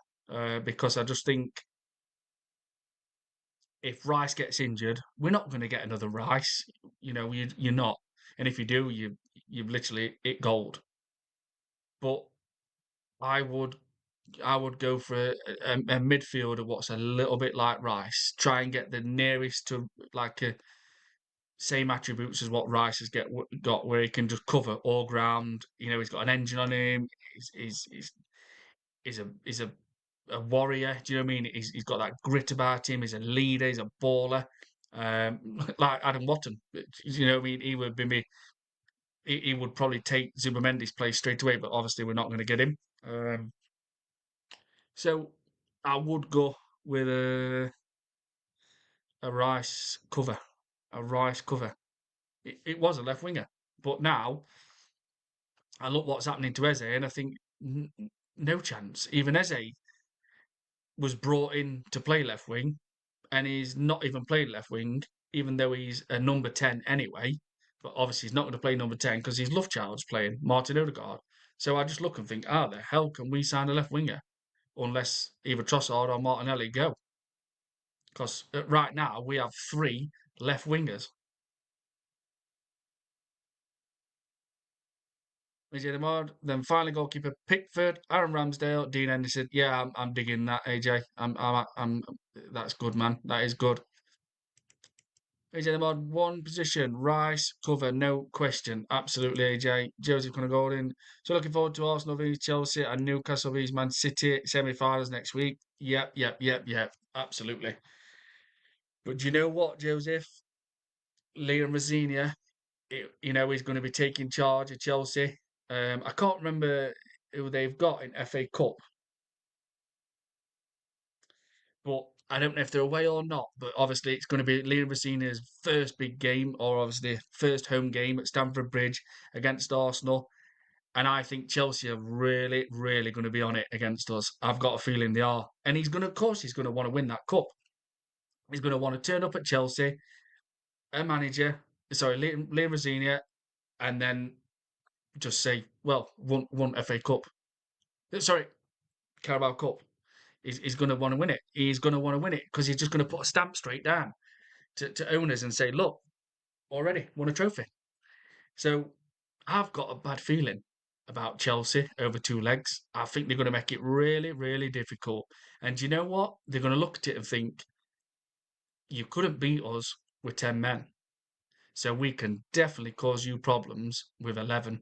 Because I just think if Rice gets injured, we're not going to get another Rice. You know, you're not. And if you do, you've literally hit gold. But I would I would go for a midfielder what's a little bit like Rice. Try and get the nearest to like a same attributes as what Rice has got, where he can just cover all ground. You know, he's got an engine on him. He's a warrior. Do you know what I mean? He's got that grit about him. He's a leader. He's a baller. Like Adam Watton. You know what I mean? He would be me. He would probably take Zubamendi's place straight away, but obviously we're not going to get him. So I would go with a Rice cover. A Rice cover. It was a left winger. But now I look what's happening to Eze, and I think no chance. Even Eze was brought in to play left wing, and he's not even played left wing, even though he's a number 10 anyway. But obviously, he's not going to play number 10 because his love child's playing Martin Odegaard. So I just look and think, how the hell can we sign a left winger unless either Trossard or Martinelli go? Because right now we have three left wingers. AJ Lamard, then finally goalkeeper Pickford, Aaron Ramsdale, Dean Henderson. Yeah, I'm digging that, AJ. That's good, man. That is good. AJ Lamard, one position, Rice, cover, no question. Absolutely, AJ. Joseph Connor Golden. So looking forward to Arsenal v Chelsea and Newcastle v Man City semi-finals next week. Yep. Absolutely. But do you know what, Joseph? Liam Rosenior, he's going to be taking charge of Chelsea. I can't remember who they've got in FA Cup, but I don't know if they're away or not. But obviously, it's going to be Liam Rosenior's first big game, or obviously first home game at Stamford Bridge against Arsenal. And I think Chelsea are really, really going to be on it against us. I've got a feeling they are. And of course, he's going to want to win that cup. He's going to want to turn up at Chelsea, a manager, sorry, Liam Rosenior, and then just say, well, one FA Cup. Sorry, Carabao Cup. He's going to want to win it. He's going to want to win it because he's just going to put a stamp straight down to owners and say, look, already won a trophy. So I've got a bad feeling about Chelsea over two legs. I think they're going to make it really, really difficult. And you know what? They're going to look at it and think, you couldn't beat us with 10 men. So we can definitely cause you problems with 11.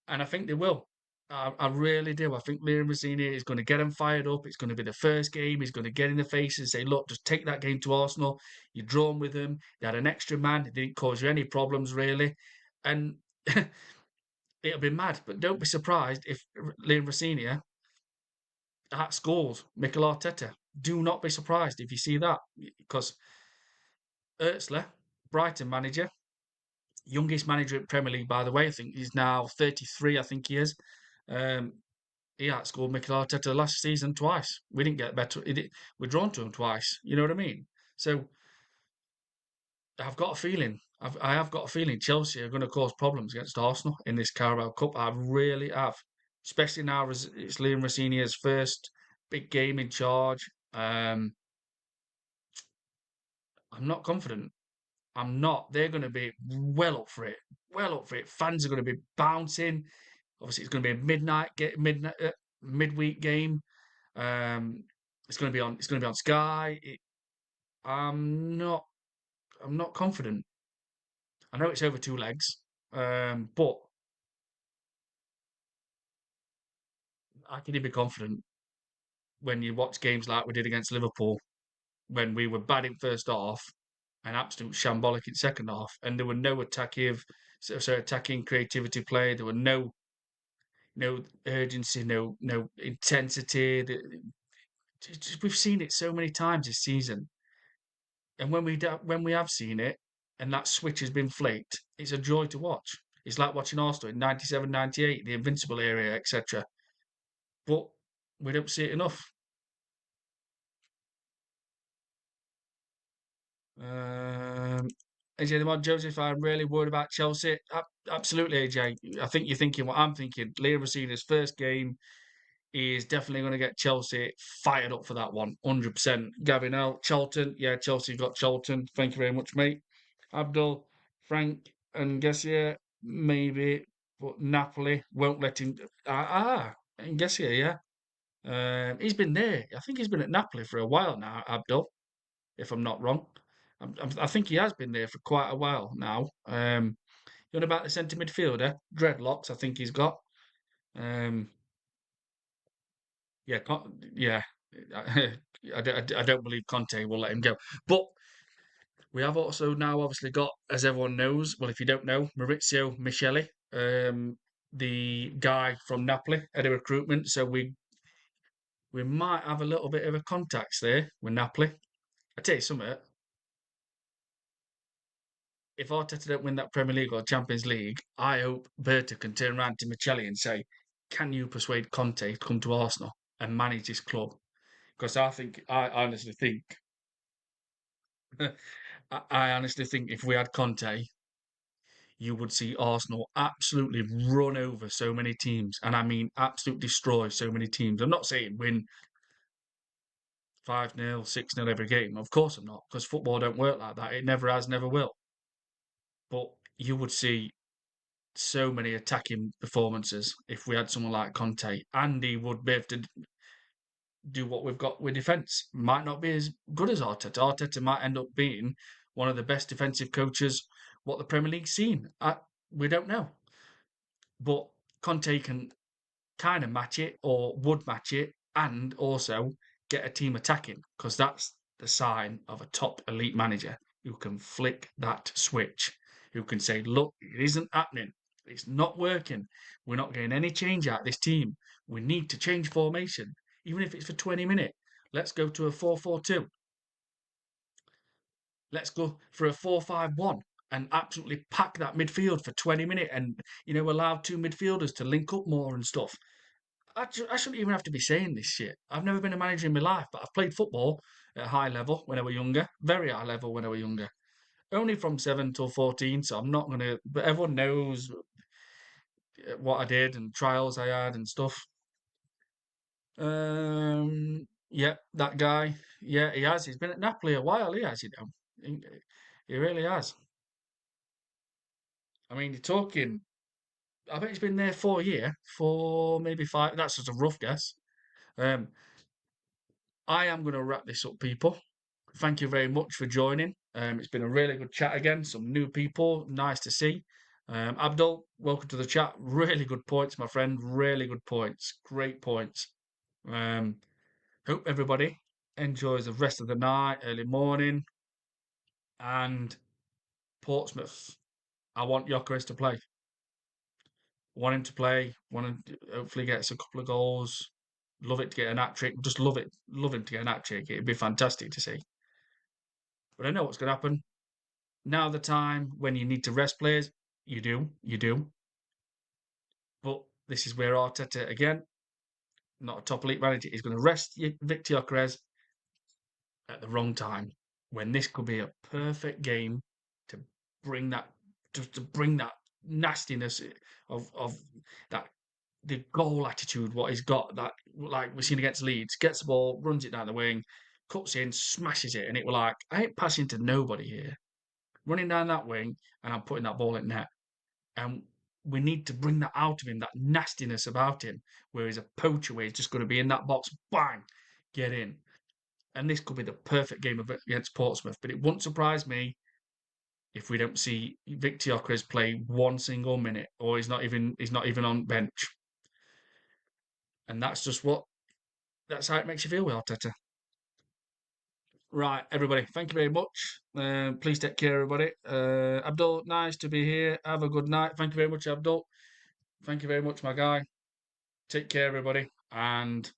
And I think they will. I really do. I think Liam Rosini is going to get him fired up. It's going to be the first game. He's going to get in the face and say, look, just take that game to Arsenal. You're drawn with them. You had an extra man. It didn't cause you any problems, really. And it'll be mad. But don't be surprised if Liam Rosini outscores Mikel Arteta. Do not be surprised if you see that. Because Ertzler, Brighton manager, youngest manager in Premier League, by the way. I think he's now 33, I think he is. Um, he outscored Mikel Arteta last season twice. We didn't get better. We're drawn to him twice. You know what I mean? So I've got a feeling. I have got a feeling Chelsea are going to cause problems against Arsenal in this Carabao Cup. I really have, especially now as it's Liam Rosenior's first big game in charge. I'm not confident. I'm not. They're going to be well up for it. Well up for it. Fans are going to be bouncing. Obviously, it's going to be a midweek game. Um, it's going to be on. It's going to be on Sky. I'm not. I'm not confident. I know it's over two legs, but I can be confident when you watch games like we did against Liverpool, when we were bad in first half and absolute shambolic in second half, and there were no attacking creativity play. There were no urgency, no intensity. We've seen it so many times this season, and when we have seen it, and that switch has been flaked, it's a joy to watch. It's like watching Arsenal in 97, 98, the Invincible area, etc. But we don't see it enough. Um, AJ the Mod Joseph, I'm really worried about Chelsea. Absolutely, AJ. I think you're thinking what I'm thinking. Leo Rosina's first game is definitely going to get Chelsea fired up for that one. 100%. Gavin L. Charlton. Yeah, Chelsea got Charlton. Thank you very much, mate. Abdul, Frank, and Gessier, maybe. But Napoli won't let him. And Gessier, yeah. He's been there. I think he's been at Napoli for a while now, Abdul, if I'm not wrong. I think he has been there for quite a while now. You know about the centre midfielder? Dreadlocks, I think he's got. Um, yeah, yeah. I don't believe Conte will let him go. But we have also now obviously got, as everyone knows, well, if you don't know, Maurizio Micheli, the guy from Napoli, head of recruitment. So we might have a little bit of a contacts there with Napoli. I tell you something, if Arteta don't win that Premier League or Champions League, I hope Berta can turn around to Michelli and say, "Can you persuade Conte to come to Arsenal and manage this club?" Because I honestly think, I honestly think if we had Conte, you would see Arsenal absolutely run over so many teams, and I mean absolutely destroy so many teams. I'm not saying win 5-0, 6-0 every game. Of course I'm not, because football don't work like that. It never has, never will. But you would see so many attacking performances if we had someone like Conte, and he would be able to do what we've got with defence. Might not be as good as Arteta. Arteta might end up being one of the best defensive coaches what the Premier League's seen. We don't know, but Conte can kind of match it or would match it, and also get a team attacking, because that's the sign of a top elite manager who can flick that switch, who can say, "Look, it isn't happening. It's not working. We're not getting any change out of this team. We need to change formation, even if it's for 20 minutes. Let's go to a 4-4-2. Let's go for a 4-5-1 and absolutely pack that midfield for 20 minutes and, allow two midfielders to link up more and stuff." I shouldn't even have to be saying this shit. I've never been a manager in my life, but I've played football at a high level when I was younger, very high level when I was younger. Only from 7 till 14, so I'm not gonna. But everyone knows what I did and trials I had and stuff. Yeah, that guy. Yeah, he has. He's been at Napoli a while. He has, He, he really has. I mean, you're talking. I bet he's been there 4 years, 4 maybe 5. That's just a rough guess. Um, I am going to wrap this up, people. Thank you very much for joining. It's been a really good chat again. Some new people, nice to see. Abdul, welcome to the chat. Really good points, my friend. Really good points. Great points. Um, hope everybody enjoys the rest of the night, early morning, and Portsmouth. I want Gyokeres to play. Want him to play. Want him to hopefully gets a couple of goals. Love it to get an hat trick. Just love it. Love him to get an hat trick. It'd be fantastic to see. But I know what's going to happen. Now the time when you need to rest players, you do. But this is where Arteta, again, not a top elite manager, is going to rest Victor Gyokeres at the wrong time, when this could be a perfect game to bring that to bring that nastiness of that, the goal attitude, what he's got, that like we've seen against Leeds, gets the ball, runs it down the wing, cuts in, smashes it, and it was like, I ain't passing to nobody here. Running down that wing, and I'm putting that ball in net. And we need to bring that out of him, that nastiness about him, where he's a poacher, where he's just going to be in that box, bang, get in. And this could be the perfect game against Portsmouth. But it wouldn't surprise me if we don't see Victor Gyokeres play one single minute, or he's not even on bench. And that's how it makes you feel with Arteta. Right, everybody, thank you very much. Please take care, everybody. Abdul, nice to be here. Have a good night. Thank you very much, Abdul. Thank you very much, my guy. Take care, everybody, and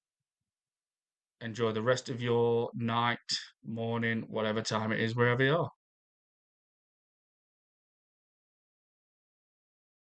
enjoy the rest of your night, morning, whatever time it is, wherever you are.